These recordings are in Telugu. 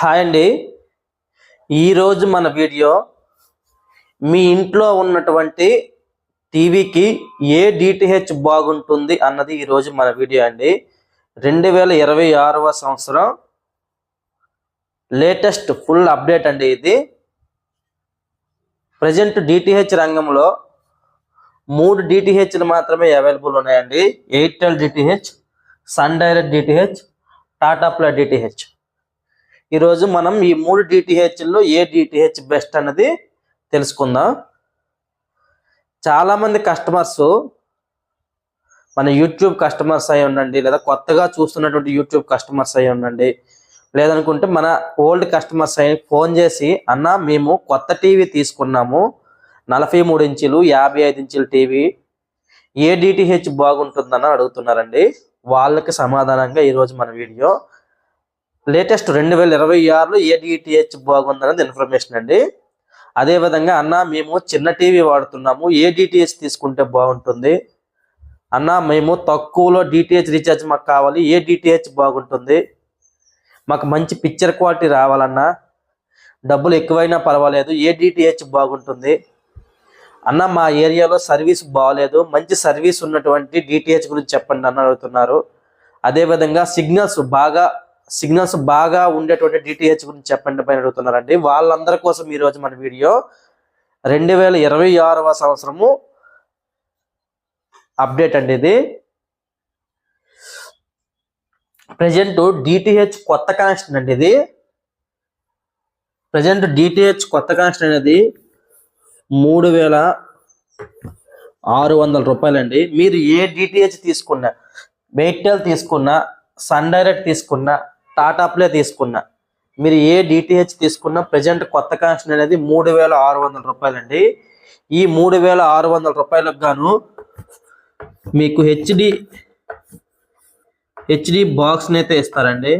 హాయ్ అండి. ఈరోజు మన వీడియో మీ ఇంట్లో ఉన్నటువంటి టీవీకి ఏ డిటిహెచ్ బాగుంటుంది అన్నది ఈరోజు మన వీడియో అండి. 2026వ సంవత్సరం లేటెస్ట్ ఫుల్ అప్డేట్ అండి ఇది. ప్రజెంట్ డిటిహెచ్ రంగంలో 3 డిటిహెచ్లు మాత్రమే అవైలబుల్ ఉన్నాయండి. Airtel DTH, Sun Direct DTH, Tata Play DTH. ఈరోజు మనం ఈ 3 డిటిహెచ్ల్లో ఏ డిటిహెచ్ బెస్ట్ అన్నది తెలుసుకుందాం. చాలామంది కస్టమర్స్ మన యూట్యూబ్ కస్టమర్స్ అయి ఉండండి, లేదా కొత్తగా చూస్తున్నటువంటి యూట్యూబ్ కస్టమర్స్ అయి ఉండండి, లేదనుకుంటే మన ఓల్డ్ కస్టమర్స్ అయి ఫోన్ చేసి అన్న మేము కొత్త టీవీ తీసుకున్నాము, 43 ఇంచులు 55 ఇంచుల టీవీ, ఏ డిటిహెచ్ బాగుంటుందని అడుగుతున్నారండి. వాళ్ళకి సమాధానంగా ఈరోజు మన వీడియో. లేటెస్ట్ 2026లో ఏ డిటిహెచ్ బాగుందన్నది ఇన్ఫర్మేషన్ అండి. అదేవిధంగా అన్న మేము చిన్న టీవీ వాడుతున్నాము, ఏ డిటిహెచ్ తీసుకుంటే బాగుంటుంది, అన్న మేము తక్కువలో డిటిహెచ్ రీఛార్జ్ మాకు కావాలి, ఏ డిటిహెచ్ బాగుంటుంది, మాకు మంచి పిక్చర్ క్వాలిటీ రావాలన్నా, డబ్బులు ఎక్కువైనా పర్వాలేదు, ఏ డిటిహెచ్ బాగుంటుంది, అన్న మా ఏరియాలో సర్వీస్ బాగలేదు, మంచి సర్వీస్ ఉన్నటువంటి డిటిహెచ్ గురించి చెప్పండి అన్న అడుగుతున్నారు. అదేవిధంగా సిగ్నల్స్ బాగా ఉండేటువంటి డిటిహెచ్ గురించి చెప్పండి పైన అడుగుతున్నారండి. వాళ్ళందరి కోసం ఈరోజు మన వీడియో. 2026వ సంవత్సరము అప్డేట్ అండి ఇది. ప్రజెంట్ డిటిహెచ్ కొత్త కనెక్షన్ అండి ఇది. ప్రజెంట్ డిటిహెచ్ కొత్త కనెక్షన్ అనేది 3600 రూపాయలండి. మీరు ఏ డిటిహెచ్ తీసుకున్నా, ఎయిర్టెల్ తీసుకున్నా, సన్ డైరెక్ట్ తీసుకున్నా, టాటా ప్లే తీసుకున్నా, మీరు ఏ డిటిహెచ్ తీసుకున్నా ప్రజెంట్ కొత్త కనెక్షన్ అనేది 3600 రూపాయలండి. ఈ 3600 రూపాయలకు గాను మీకు హెచ్డి బాక్స్ని అయితే ఇస్తారండి.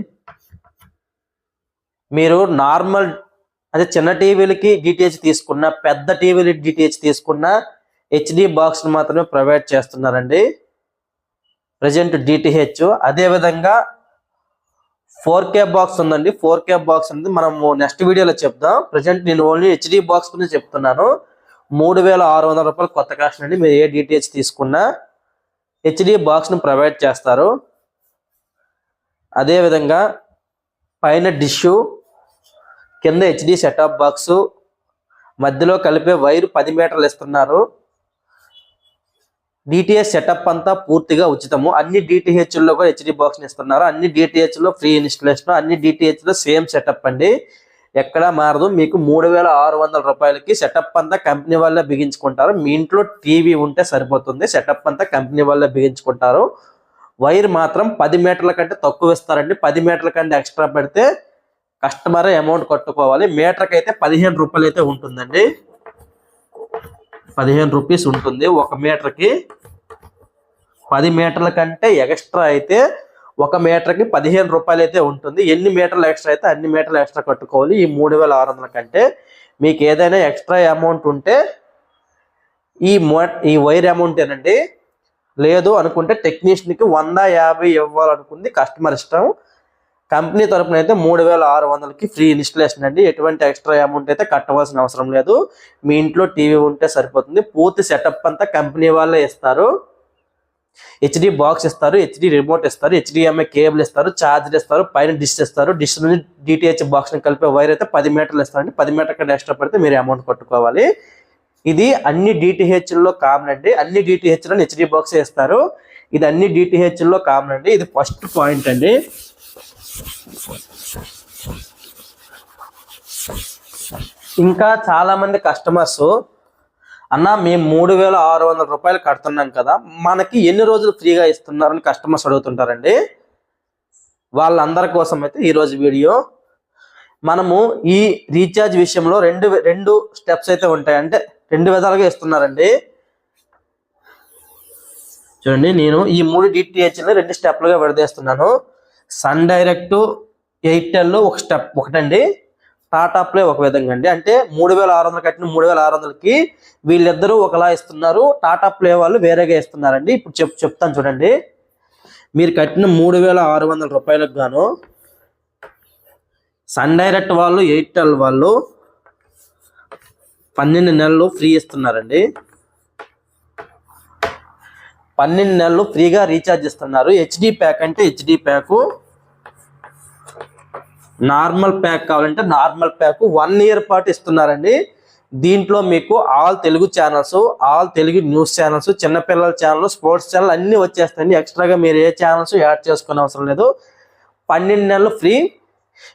మీరు నార్మల్ అదే చిన్న టీవీలకి డిటిహెచ్ తీసుకున్న, పెద్ద టీవీలకి డిటిహెచ్ తీసుకున్న హెచ్డి బాక్స్ని మాత్రమే ప్రొవైడ్ చేస్తున్నారండి ప్రజెంట్ డిటిహెచ్. అదేవిధంగా 4K బాక్స్ ఉందండి. 4K బాక్స్ అనేది మనము నెక్స్ట్ వీడియోలో చెప్దాం. ప్రజెంట్ నేను ఓన్లీ హెచ్డి బాక్స్ గురించి చెప్తున్నాను. 3600 రూపాయలు కొత్త కనెక్షన్ అండి. మీరు ఏ డిటిహెచ్ తీసుకున్నా హెచ్డి బాక్స్ని ప్రొవైడ్ చేస్తారు. అదేవిధంగా పైన డిష్, కింద హెచ్డి సెటప్ బాక్స్, మధ్యలో కలిపే వైర్ 10 మీటర్లు ఇస్తున్నారు. డిటిహెచ్ సెటప్ అంతా పూర్తిగా ఉచితము. అన్ని డిటిహెచ్ల్లో కూడా హెచ్డి బాక్స్ని ఇస్తున్నారు. అన్ని డిటిహెచ్లో ఫ్రీ ఇన్స్టలేషన్, అన్ని డిటిహెచ్లో సేమ్ సెటప్ అండి, ఎక్కడా మారదు. మీకు 3600 రూపాయలకి సెటప్ అంతా కంపెనీ వాళ్ళే బిగించుకుంటారు. మీ ఇంట్లో టీవీ ఉంటే సరిపోతుంది, సెటప్ అంతా కంపెనీ వాళ్ళే బిగించుకుంటారు. వైర్ మాత్రం 10 మీటర్ల కంటే తక్కువ ఇస్తారండి. 10 మీటర్ల కంటే ఎక్స్ట్రా పెడితే కస్టమరే అమౌంట్ కట్టుకోవాలి. మీటర్కి అయితే 15 రూపాయలు అయితే ఉంటుందండి. 15 రూపీస్ ఉంటుంది ఒక మీటర్కి. 10 మీటర్ల కంటే ఎక్స్ట్రా అయితే ఒక మీటర్కి 15 రూపాయలు అయితే ఉంటుంది. ఎన్ని మీటర్లు ఎక్స్ట్రా అయితే అన్ని మీటర్లు ఎక్స్ట్రా కట్టుకోవాలి. ఈ 3600 కంటే మీకు ఏదైనా ఎక్స్ట్రా అమౌంట్ ఉంటే ఈ వైర్ అమౌంట్ ఏనండి. లేదు అనుకుంటే టెక్నీషియన్కి 150 ఇవ్వాలనుకుంది కస్టమర్ ఇష్టం. కంపెనీ తరపున అయితే 3600కి ఫ్రీ ఇన్స్టలేషన్ అండి. ఎటువంటి ఎక్స్ట్రా అమౌంట్ అయితే కట్టవలసిన అవసరం లేదు. మీ ఇంట్లో టీవీ ఉంటే సరిపోతుంది. పూర్తి సెటప్ అంతా కంపెనీ వాళ్ళే ఇస్తారు. హెచ్డి బాక్స్ ఇస్తారు, హెచ్డి రిమోట్ ఇస్తారు, హెచ్డిఎంఐ కేబుల్ ఇస్తారు, ఛార్జర్ ఇస్తారు, పైన డిష్ ఇస్తారు. డిష్ నుంచి డిటిహెచ్ బాక్స్ని కలిపే వైర్ అయితే 10 మీటర్లు ఇస్తారండి. 10 మీటర్ కంటే ఎక్స్ట్రా పడితే మీరు అమౌంట్ కట్టుకోవాలి. ఇది అన్ని డిటిహెచ్ల్లో కామన్ అండి. అన్ని డిటిహెచ్లో హెచ్డి బాక్స్ ఇస్తారు. ఇది అన్ని డిటిహెచ్ల్లో కామన్ అండి. ఇది ఫస్ట్ పాయింట్ అండి. ఇంకా చాలా మంది కస్టమర్స్ అన్న మేము 3600 రూపాయలు కడుతున్నాం కదా, మనకి ఎన్ని రోజులు ఫ్రీగా ఇస్తున్నారని కస్టమర్స్ అడుగుతుంటారండి. వాళ్ళందరి కోసం అయితే ఈరోజు వీడియో. మనము ఈ రీఛార్జ్ విషయంలో రెండు స్టెప్స్ అయితే ఉంటాయి, అంటే 2 విధాలుగా ఇస్తున్నారండి. చూడండి, నేను ఈ 3 డిటిహెచ్ని 2 స్టెప్లుగా విడదీస్తున్నాను. సన్ డైరెక్ట్, ఎయిర్టెల్ ఒకటండి, టాటా ప్లే ఒక విధంగా అండి. అంటే 3600 కట్టిన 3600కి వీళ్ళిద్దరూ ఒకలా ఇస్తున్నారు, టాటా ప్లే వాళ్ళు వేరేగా ఇస్తున్నారండి. ఇప్పుడు చెప్తాను చూడండి. మీరు కట్టిన 3600 రూపాయలకు గాను సన్ డైరెక్ట్ వాళ్ళు, ఎయిర్టెల్ వాళ్ళు 12 నెలలు ఫ్రీ ఇస్తున్నారండి. 12 నెలలు ఫ్రీగా రీఛార్జ్ ఇస్తున్నారు. హెచ్డి ప్యాక్ అంటే హెచ్డి ప్యాక్, నార్మల్ ప్యాక్ కావాలంటే నార్మల్ ప్యాక్ 1 ఇయర్ పాటు ఇస్తున్నారండి. దీంట్లో మీకు all Telugu channels, all Telugu news channels, చిన్నపిల్లల ఛానల్, స్పోర్ట్స్ ఛానల్ అన్నీ వచ్చేస్తాయండి. ఎక్స్ట్రాగా మీరు ఏ ఛానల్స్ యాడ్ చేసుకునే అవసరం లేదు. 12 నెలలు ఫ్రీ.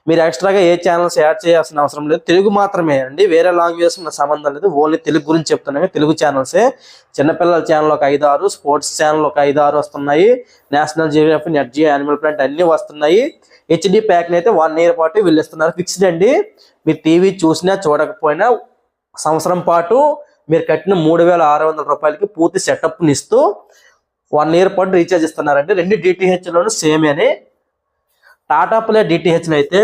మీరు ఎక్స్ట్రాగా ఏ ఛానల్స్ యాడ్ చేయాల్సిన అవసరం లేదు. తెలుగు మాత్రమే అండి, వేరే లాంగ్వేజ్ సంబంధం లేదు. ఓన్లీ తెలుగు గురించి చెప్తున్నాను. తెలుగు ఛానల్సే. చిన్నపిల్లల ఛానల్ ఒక 5-6, స్పోర్ట్స్ ఛానల్ ఒక 5-6 వస్తున్నాయి. National Geography, Nat Geo, Animal Planet అన్నీ వస్తున్నాయి. హెచ్డి ప్యాక్ని అయితే 1 ఇయర్ పాటు వీళ్ళు ఇస్తున్నారు. ఫిక్స్డ్ అండి. మీరు టీవీ చూసినా చూడకపోయినా సంవత్సరం పాటు మీరు కట్టిన 3600 రూపాయలకి పూర్తి సెటప్ని ఇస్తూ 1 ఇయర్ పాటు రీఛార్జ్ ఇస్తున్నారండి. 2 డిటిహెచ్లోనూ సేమ్ అని. టాటా ప్లే డిటిహెచ్లో అయితే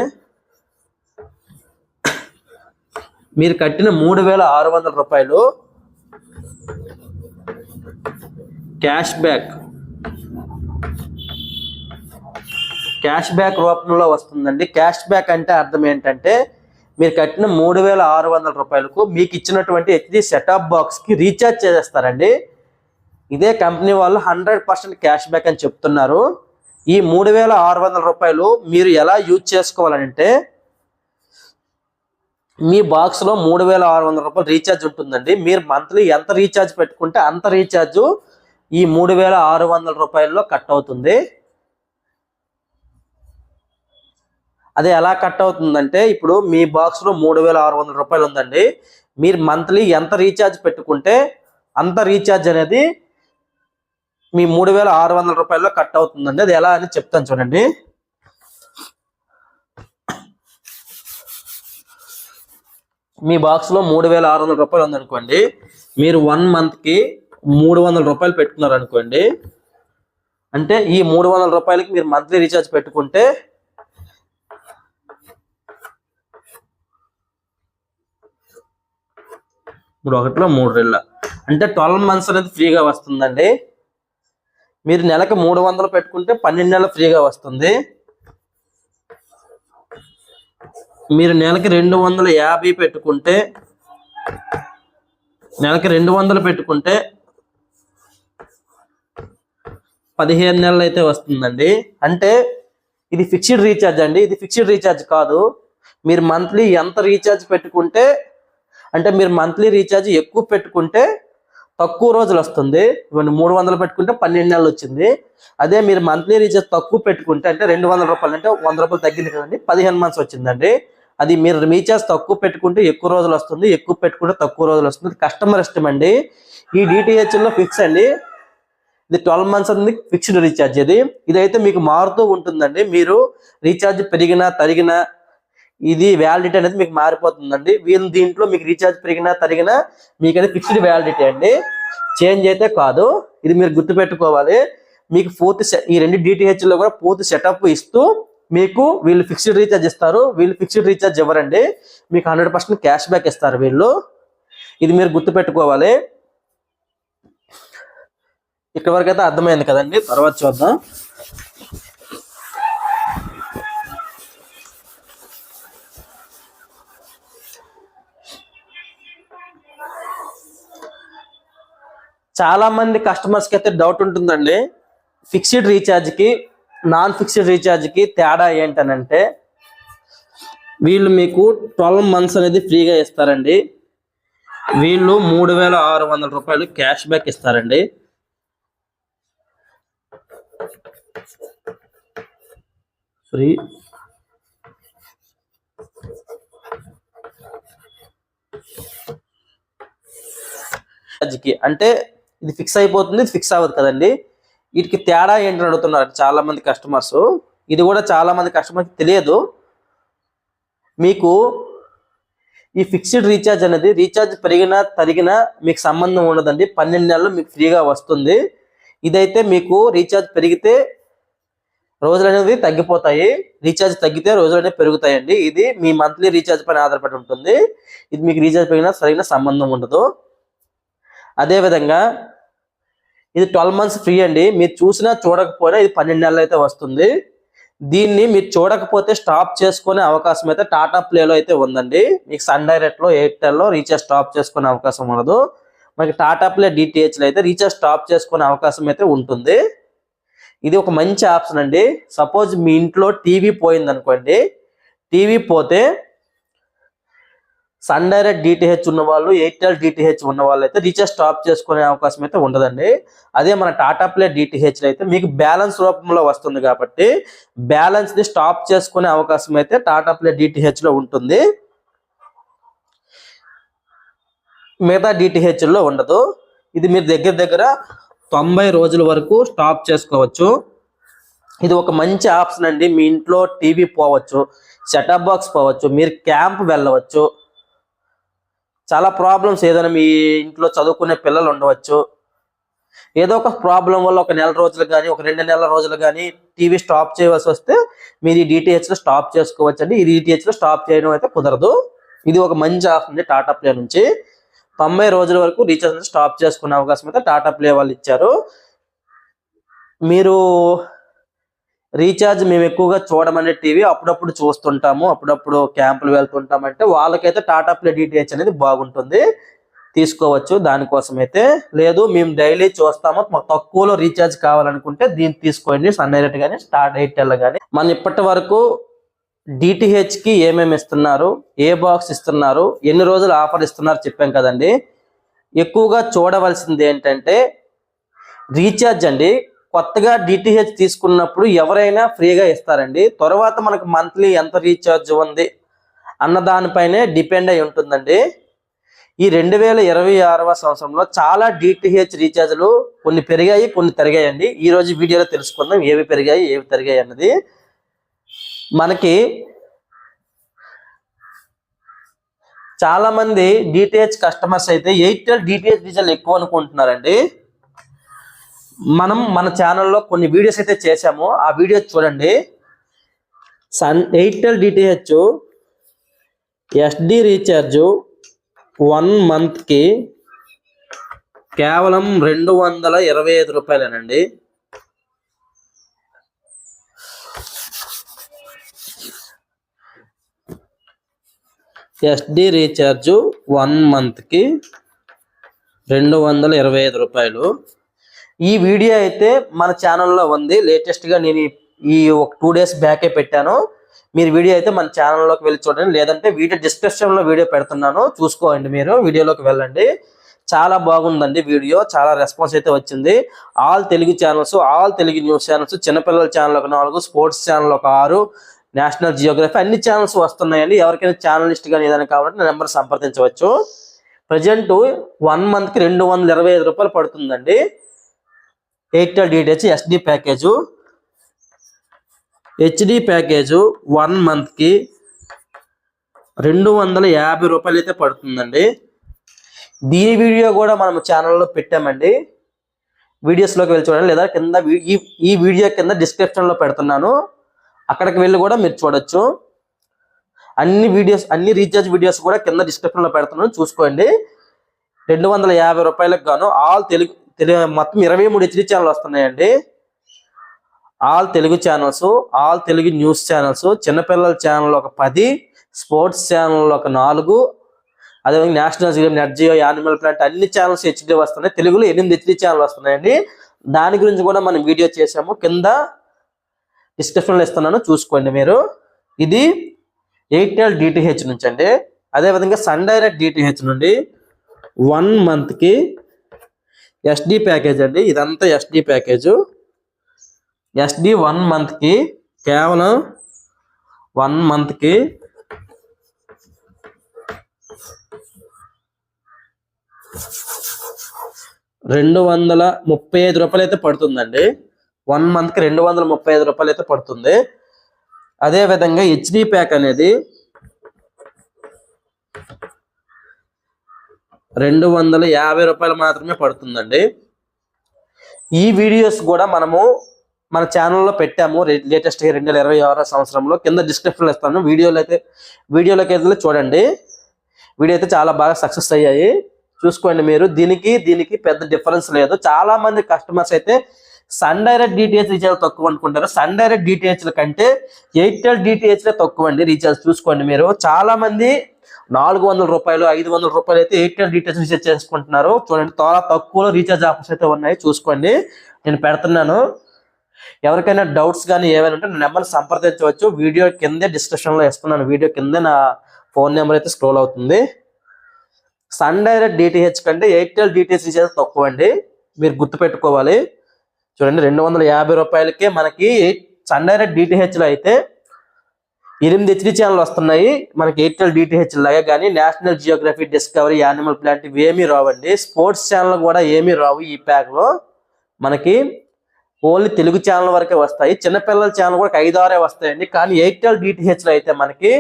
మీరు కట్టిన 3600 రూపాయలు క్యాష్ బ్యాక్ రూపంలో వస్తుందండి. క్యాష్ బ్యాక్ అంటే అర్థం ఏంటంటే మీరు కట్టిన 3600 రూపాయలకు మీకు ఇచ్చినటువంటి హెచ్డి సెటప్ బాక్స్కి రీఛార్జ్ చేసేస్తారండి. ఇదే కంపెనీ వాళ్ళు 100% క్యాష్ బ్యాక్ అని చెప్తున్నారు. ఈ 3600 రూపాయలు మీరు ఎలా యూజ్ చేసుకోవాలంటే మీ బాక్స్లో 3600 రూపాయలు రీఛార్జ్ ఉంటుందండి. మీరు మంత్లీ ఎంత రీఛార్జ్ పెట్టుకుంటే అంత రీఛార్జ్ ఈ 3600 రూపాయల్లో కట్ అవుతుంది. అది ఎలా కట్ అవుతుందంటే ఇప్పుడు మీ బాక్స్లో 3600 రూపాయలు ఉందండి. మీరు మంత్లీ ఎంత రీఛార్జ్ పెట్టుకుంటే అంత రీఛార్జ్ అనేది మీ 3600 రూపాయల్లో కట్ అవుతుందండి. అది ఎలా అని చెప్తాను చూడండి. మీ బాక్స్లో 3600 రూపాయలు ఉందనుకోండి. మీరు 1 మంత్కి 300 రూపాయలు పెట్టుకున్నారు అనుకోండి. అంటే ఈ 300 రూపాయలకి మీరు మంత్లీ రీఛార్జ్ పెట్టుకుంటే 3 అంటే 12 మంత్స్ అనేది ఫ్రీగా వస్తుందండి. మీరు నెలకు 300 పెట్టుకుంటే 12 నెలలు ఫ్రీగా వస్తుంది. మీరు నెలకి 250 పెట్టుకుంటే 15 నెలలు అయితే వస్తుందండి. అంటే ఇది ఫిక్స్డ్ రీఛార్జ్ అండి. ఇది ఫిక్స్డ్ రీఛార్జ్ కాదు. మీరు మంత్లీ ఎంత రీఛార్జ్ పెట్టుకుంటే అంటే మీరు మంత్లీ రీఛార్జ్ ఎక్కువ పెట్టుకుంటే తక్కువ రోజులు వస్తుంది. ఇవన్నీ 300 పెట్టుకుంటే 12 నెలలు వచ్చింది. అదే మీరు మంత్లీ రీఛార్జ్ తక్కువ పెట్టుకుంటే అంటే 200 రూపాయలు అంటే 100 రూపాయలు తగ్గింది కదండి, 15 మంత్స్ వచ్చిందండి. అది మీరు రీఛార్జ్ తక్కువ పెట్టుకుంటే ఎక్కువ రోజులు వస్తుంది, ఎక్కువ పెట్టుకుంటే తక్కువ రోజులు వస్తుంది. కస్టమర్ ఇష్టం అండి. ఈ డిటిహెచ్లో ఫిక్స్ అండి. ఇది 12 మంత్స్ అనేది ఫిక్స్డ్ రీఛార్జ్. ఇదైతే మీకు మారుతూ ఉంటుందండి. మీరు రీఛార్జ్ పెరిగినా తరిగినా ఇది వ్యాలిడిటీ అనేది మీకు మారిపోతుందండి. వీళ్ళు దీంట్లో మీకు రీఛార్జ్ పెరిగినా తరిగినా మీకు అది ఫిక్స్డ్ వ్యాలిడిటీ అండి, చేంజ్ అయితే కాదు. ఇది మీరు గుర్తుపెట్టుకోవాలి. మీకు పూర్తి ఈ 2 డిటిహెచ్లో కూడా పూర్తి సెటప్ ఇస్తూ మీకు వీళ్ళు ఫిక్స్డ్ రీఛార్జ్ ఇస్తారు. వీళ్ళు ఫిక్స్డ్ రీఛార్జ్ ఇవ్వరండి, మీకు 100% క్యాష్ బ్యాక్ ఇస్తారు వీళ్ళు. ఇది మీరు గుర్తుపెట్టుకోవాలి. ఇక్కడ వరకు అయితే అర్థమైంది కదండి. తర్వాత చూద్దాం. చాలా మంది కస్టమర్స్కి అయితే డౌట్ ఉంటుందండి, ఫిక్స్డ్ రీఛార్జ్కి నాన్ ఫిక్స్డ్ రీఛార్జ్కి తేడా ఏంటనంటే వీళ్ళు మీకు 12 మంత్స్ అనేది ఫ్రీగా ఇస్తారండి. వీళ్ళు 3600 రూపాయలు క్యాష్ బ్యాక్ ఇస్తారండి. ఫ్రీ అంటే ఇది ఫిక్స్ అయిపోతుంది, ఇది ఫిక్స్ అవ్వదు కదండి. వీటికి తేడా ఏంటని అడుగుతున్నారు చాలా మంది కస్టమర్స్. ఇది కూడా చాలా మంది కస్టమర్కి తెలియదు. మీకు ఈ ఫిక్స్డ్ రీఛార్జ్ అనేది రీఛార్జ్ పెరిగినా తరిగినా మీకు సంబంధం ఉండదండి. 12 నెలలు మీకు ఫ్రీగా వస్తుంది. ఇదైతే మీకు రీఛార్జ్ పెరిగితే రోజులు అనేది తగ్గిపోతాయి, రీఛార్జ్ తగ్గితే రోజులు అనేవి పెరుగుతాయండి. ఇది మీ మంత్లీ రీఛార్జ్ పైన ఆధారపడి ఉంటుంది. ఇది మీకు రీఛార్జ్ పెరిగినా సరైన సంబంధం ఉండదు. అదేవిధంగా ఇది 12 మంత్స్ ఫ్రీ అండి. మీరు చూసినా చూడకపోయినా ఇది 12 నెలలు అయితే వస్తుంది. దీన్ని మీరు చూడకపోతే స్టాప్ చేసుకునే అవకాశం అయితే టాటా ప్లేలో అయితే ఉందండి. మీకు సన్ డైరెక్ట్లో ఎయిర్టెల్లో రీఛార్జ్ స్టాప్ చేసుకునే అవకాశం ఉండదు. మనకి టాటా ప్లే డిటిహెచ్లో అయితే రీఛార్జ్ స్టాప్ చేసుకునే అవకాశం అయితే ఉంటుంది. ఇది ఒక మంచి ఆప్షన్ అండి. సపోజ్ మీ ఇంట్లో టీవీ పోయింది అనుకోండి, టీవీ పోతే సన్ డైరెక్ట్ డిటిహెచ్ ఉన్న వాళ్ళు, ఎయిర్టెల్ డిటిహెచ్ ఉన్న వాళ్ళు అయితే రీఛార్జ్ స్టాప్ చేసుకునే అవకాశం అయితే ఉండదండి. అదే మన టాటా ప్లే డిటిహెచ్ అయితే మీకు బ్యాలెన్స్ రూపంలో వస్తుంది కాబట్టి బ్యాలెన్స్ ని స్టాప్ చేసుకునే అవకాశం అయితే టాటా ప్లే డిటిహెచ్ లో ఉంటుంది. మిగతా డిటిహెచ్ లో ఉండదు. ఇది మీరు దగ్గర 90 రోజుల వరకు స్టాప్ చేసుకోవచ్చు. ఇది ఒక మంచి ఆప్షన్ అండి. మీ ఇంట్లో టీవీ పోవచ్చు, సెటప్ బాక్స్ పోవచ్చు, మీరు క్యాంప్ వెళ్ళవచ్చు, చాలా ప్రాబ్లమ్స్, ఏదైనా మీ ఇంట్లో చదువుకునే పిల్లలు ఉండవచ్చు, ఏదో ఒక ప్రాబ్లం వల్ల ఒక నెల రోజులు కానీ ఒక 2 నెలల రోజులు కానీ టీవీ స్టాప్ చేయవలసి వస్తే మీరు ఈ డిటిహెచ్లో స్టాప్ చేసుకోవచ్చు అండి. ఈ డిటిహెచ్లో స్టాప్ చేయడం అయితే కుదరదు. ఇది ఒక మంచి ఆప్షన్ అండి టాటా ప్లే నుంచి. 90 రోజుల వరకు రీఛార్జ్ స్టాప్ చేసుకునే అవకాశం అయితే టాటా ప్లే వాళ్ళు ఇచ్చారు. మీరు రీఛార్జ్ మేము ఎక్కువగా చూడమనే టీవీ అప్పుడప్పుడు చూస్తుంటాము, అప్పుడప్పుడు క్యాంపులు వెళ్తుంటాం అంటే వాళ్ళకైతే టాటా ప్లే డిటిహెచ్ అనేది బాగుంటుంది, తీసుకోవచ్చు. దానికోసం అయితే లేదు మేము డైలీ చూస్తాము, మాకు తక్కువలో రీఛార్జ్ కావాలనుకుంటే దీన్ని తీసుకోండి. సన్ డైరెక్ట్ కానీ స్టార్ ఎయిర్టెల్ కానీ. మనం ఇప్పటి వరకు డిటిహెచ్ కి ఏమేమి ఇస్తున్నారు, ఏ బాక్స్ ఇస్తున్నారు, ఎన్ని రోజులు ఆఫర్ ఇస్తున్నారు చెప్పాం కదండి. ఎక్కువగా చూడవలసింది ఏంటంటే రీఛార్జ్ అండి. కొత్తగా డిటిహెచ్ తీసుకున్నప్పుడు ఎవరైనా ఫ్రీగా ఇస్తారండి. తర్వాత మనకు మంత్లీ ఎంత రీఛార్జ్ ఉంది అన్న దానిపైనే డిపెండ్ అయి ఉంటుందండి. ఈ 2026వ సంవత్సరంలో చాలా డిటిహెచ్ రీఛార్జ్లు కొన్ని పెరిగాయి, కొన్ని తరిగాయండి. ఈ రోజు వీడియోలో తెలుసుకుందాం ఏవి పెరిగాయి ఏవి తరిగాయి అన్నది. మనకి చాలా మంది డిటిహెచ్ కస్టమర్స్ అయితే ఎయిర్టెల్ డిటిహెచ్ రీఛార్జ్ ఎక్కువ అనుకుంటున్నారండి. మనం మన ఛానల్లో కొన్ని వీడియోస్ అయితే చేసాము, ఆ వీడియోస్ చూడండి. ఎయిర్టెల్ డిటిహెచ్ ఎస్డి రీఛార్జ్ 1 మంత్కి కేవలం 225 రూపాయలేనండి. ఎస్డి రీఛార్జ్ 1 మంత్కి 225 రూపాయలు. ఈ వీడియో అయితే మన ఛానల్లో ఉంది. లేటెస్ట్గా నేను ఈ ఒక 2 డేస్ బ్యాకే పెట్టాను. మీరు వీడియో అయితే మన ఛానల్లోకి వెళ్ళి చూడండి, లేదంటే వీడియో డిస్క్రిప్షన్లో వీడియో పెడుతున్నాను, చూసుకోండి. మీరు వీడియోలోకి వెళ్ళండి. చాలా బాగుందండి వీడియో, చాలా రెస్పాన్స్ అయితే వచ్చింది. All Telugu channels, all Telugu news channels, చిన్నపిల్లల ఛానల్ ఒక 4, స్పోర్ట్స్ ఛానల్ ఒక 6, నేషనల్ జియోగ్రఫీ అన్ని ఛానల్స్ వస్తున్నాయండి. ఎవరికైనా ఛానలిస్ట్ కానీ ఏదైనా కావాలంటే నా నెంబర్ సంప్రదించవచ్చు. ప్రజెంట్ 1 మంత్కి 225 రూపాయలు పడుతుందండి. Airtel DTH SD package. HD package 1 మంత్కి 250 రూపాయలు అయితే పడుతుందండి. దీని వీడియో కూడా మనం ఛానల్లో పెట్టామండి, వీడియోస్లోకి వెళ్ళి చూడండి, లేదా కింద ఈ వీడియో కింద డిస్క్రిప్షన్లో పెడుతున్నాను, అక్కడికి వెళ్ళి కూడా మీరు చూడొచ్చు. అన్ని రీఛార్జ్ వీడియోస్ కూడా కింద డిస్క్రిప్షన్లో పెడుతున్నాను, చూసుకోండి. 250 రూపాయలకు గాను ఆల్ తెలుగు మొత్తం 23 హెచ్డి ఛానల్ వస్తున్నాయండి. All Telugu channels, all Telugu news channels, చిన్నపిల్లల ఛానల్ ఒక 10, స్పోర్ట్స్ ఛానల్ ఒక 4, అదేవిధంగా National Geo, Nat Geo, Animal Planet అన్ని ఛానల్స్ హెచ్డి వస్తున్నాయి. తెలుగులో 8 హెచ్డి ఛానల్ వస్తున్నాయండి. దాని గురించి కూడా మనం వీడియో చేసాము, కింద డిస్క్రిప్షన్లో ఇస్తున్నాను, చూసుకోండి మీరు. ఇది ఎయిర్టెల్ డిటిహెచ్ నుంచి అండి. అదేవిధంగా సన్ డైరెక్ట్ డిటిహెచ్ నుండి 1 మంత్కి ఎస్డి ప్యాకేజ్ అండి. ఇదంతా ఎస్డి ప్యాకేజు. ఎస్డి 1 మంత్కి కేవలం 1 మంత్కి 235 రూపాయలు అయితే పడుతుందండి. 1 మంత్కి 235 రూపాయలు అయితే పడుతుంది. అదేవిధంగా హెచ్డి ప్యాక్ అనేది 250 రూపాయలు మాత్రమే పడుతుందండి. ఈ వీడియోస్ కూడా మనము మన ఛానల్లో పెట్టాము లేటెస్ట్గా 2026 సంవత్సరంలో. కింద డిస్క్రిప్షన్లో ఇస్తాను, వీడియోలోకి వెళ్ళి చూడండి. వీడియో అయితే చాలా బాగా సక్సెస్ అయ్యాయి, చూసుకోండి మీరు. దీనికి పెద్ద డిఫరెన్స్ లేదు. చాలా మంది కస్టమర్స్ అయితే సన్ డైరెక్ట్ డిటిహెచ్ రీఛార్జ్ తక్కువ అనుకుంటారు. సన్ డైరెక్ట్ డిటిహెచ్ల కంటే ఎయిర్టెల్ డిటిహెచ్లే తక్కువ అండి రీఛార్జ్. చూసుకోండి మీరు, చాలా మంది 400 రూపాయలు 500 రూపాయలు అయితే ఎయిర్టెల్ డిటిహెచ్ రీఛార్జ్ చేసుకుంటున్నారు. చూడండి, చాలా తక్కువలో రీఛార్జ్ ఆఫర్స్ అయితే ఉన్నాయి. చూసుకోండి, నేను పెడుతున్నాను. ఎవరికైనా డౌట్స్ కానీ ఏమైనా ఉంటే నా నెంబర్ సంప్రదించవచ్చు. వీడియో కిందే డిస్క్రిప్షన్లో ఇస్తున్నాను. వీడియో కింద నా ఫోన్ నెంబర్ అయితే స్క్రోల్ అవుతుంది. సన్ డైరెక్ట్ డిటిహెచ్ కంటే ఎయిర్టెల్ డిటిహెచ్ రీఛార్జ్ తక్కువ అండి, మీరు గుర్తుపెట్టుకోవాలి. చూడండి, 250 రూపాయలకే మనకి సన్ డైరెక్ట్ డిటిహెచ్లో అయితే 8 హెచ్డి ఛానల్ వస్తున్నాయి మనకి ఎయిర్టెల్ డిటిహెచ్ లాగా. కానీ national Geography, discovery, animal plant ఇవి ఏమీ రావండి. స్పోర్ట్స్ ఛానల్ కూడా ఏమీ రావు ఈ ప్యాక్లో. మనకి ఓన్లీ తెలుగు ఛానల్ వరకే వస్తాయి. చిన్నపిల్లల ఛానల్ కూడా 5-6 వస్తాయండి. కానీ ఎయిర్టెల్ డిటిహెచ్లో అయితే మనకి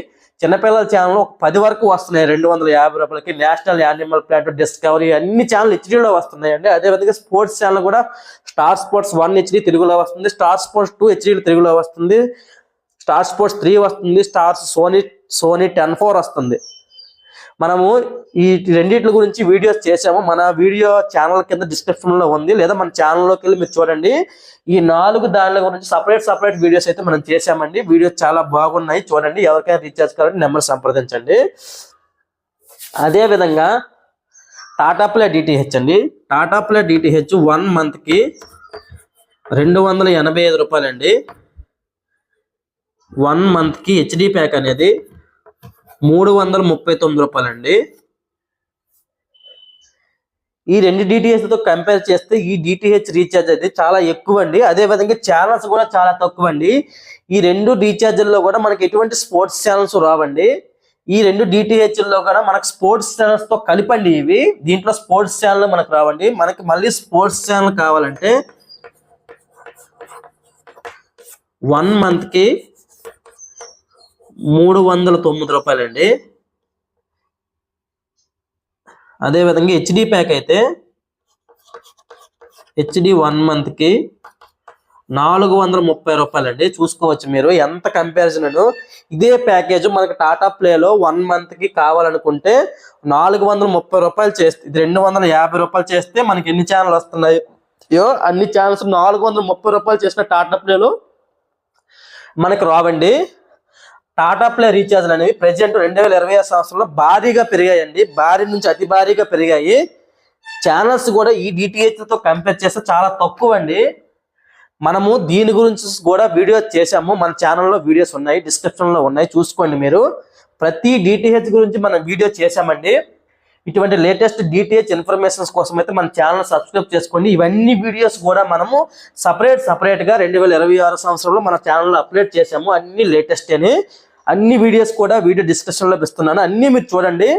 చిన్నపిల్లల ఛానల్ ఒక 10 వరకు వస్తున్నాయి 250 రూపాయలకి. నేషనల్, యానిమల్ ప్లాంట్, డిస్కవరీ అన్ని ఛానల్ హెచ్డీలో వస్తున్నాయండి. అదేవిధంగా స్పోర్ట్స్ ఛానల్ కూడా స్టార్ స్పోర్ట్స్ 1 హెచ్డీ తెలుగులో వస్తుంది, స్టార్ స్పోర్ట్స్ 2 హెచ్డీ తెలుగులో వస్తుంది, స్టార్ స్పోర్ట్స్ 3 వస్తుంది, స్టార్స్ సోనీ 10-4 వస్తుంది. మనము ఈ రెండిట్ల గురించి వీడియోస్ చేసాము. మన వీడియో ఛానల్ కింద డిస్క్రిప్షన్లో ఉంది, లేదా మన ఛానల్లోకి వెళ్ళి మీరు చూడండి. ఈ 4 దానిల గురించి సపరేట్ వీడియోస్ అయితే మనం చేసామండి. వీడియోస్ చాలా బాగున్నాయి, చూడండి. ఎవరికైనా రీఛార్జ్ కావాలంటే నెంబర్ సంప్రదించండి. అదేవిధంగా టాటా ప్లే డిటిహెచ్ అండి. టాటా ప్లే డిటిహెచ్ 1 మంత్కి 285 రూపాయలండి. 1 మంత్కి హెచ్డి ప్యాక్ అనేది 339 రూపాయలండి. ఈ 2 డిటిహెచ్తో కంపేర్ చేస్తే ఈ డిటిహెచ్ రీఛార్జ్ అయితే చాలా ఎక్కువ అండి. అదేవిధంగా ఛానల్స్ కూడా చాలా తక్కువ అండి. ఈ 2 రీఛార్జ్ల్లో కూడా మనకి ఎటువంటి స్పోర్ట్స్ ఛానల్స్ రావండి. ఈ 2 డిటిహెచ్ల్లో కూడా మనకు స్పోర్ట్స్ ఛానల్స్తో కలిపండి ఇవి. దీంట్లో స్పోర్ట్స్ ఛానల్ మనకు రావండి. మనకి మళ్ళీ స్పోర్ట్స్ ఛానల్ కావాలంటే 1 మంత్కి 309 రూపాయలండి. అదేవిధంగా హెచ్డి ప్యాక్ అయితే హెచ్డి 1 మంత్కి 430 రూపాయలండి. చూసుకోవచ్చు మీరు ఎంత కంపారిజన్. ఇదే ప్యాకేజ్ మనకి టాటా ప్లేలో 1 మంత్కి కావాలనుకుంటే 430 రూపాయలు చేస్తే, ఇది 250 రూపాయలు చేస్తే మనకి ఎన్ని ఛానల్ వస్తున్నాయో అన్ని ఛానల్స్ 430 రూపాయలు చేసిన టాటా ప్లేలో మనకు రావండి. టాటా ప్లే రీఛార్జ్లు అనేవి ప్రెజెంట్ 2020 సంవత్సరంలో భారీగా పెరిగాయండి. భారీ నుంచి అతి భారీగా పెరిగాయి. ఛానల్స్ కూడా ఈ డిటిహెచ్తో కంపేర్ చేస్తే చాలా తక్కువ అండి. మనము దీని గురించి కూడా వీడియోస్ చేసాము. మన ఛానల్లో వీడియోస్ ఉన్నాయి, డిస్క్రిప్షన్లో ఉన్నాయి, చూసుకోండి మీరు. ప్రతి డిటిహెచ్ గురించి మనం వీడియో చేసామండి. ఇటువంటి లేటెస్ట్ డిటిహెచ్ ఇన్ఫర్మేషన్స్ కోసం అయితే మన ఛానల్ సబ్స్క్రైబ్ చేసుకోండి. ఇవన్నీ వీడియోస్ కూడా మనము సపరేట్గా 2026 సంవత్సరంలో మన ఛానల్లో అప్లోడ్ చేసాము. అన్ని లేటెస్ట్ అని అన్ని వీడియోస్ కూడా వీడియో డిస్క్రిప్షన్లో ఇస్తున్నాను. అన్నీ మీరు చూడండి.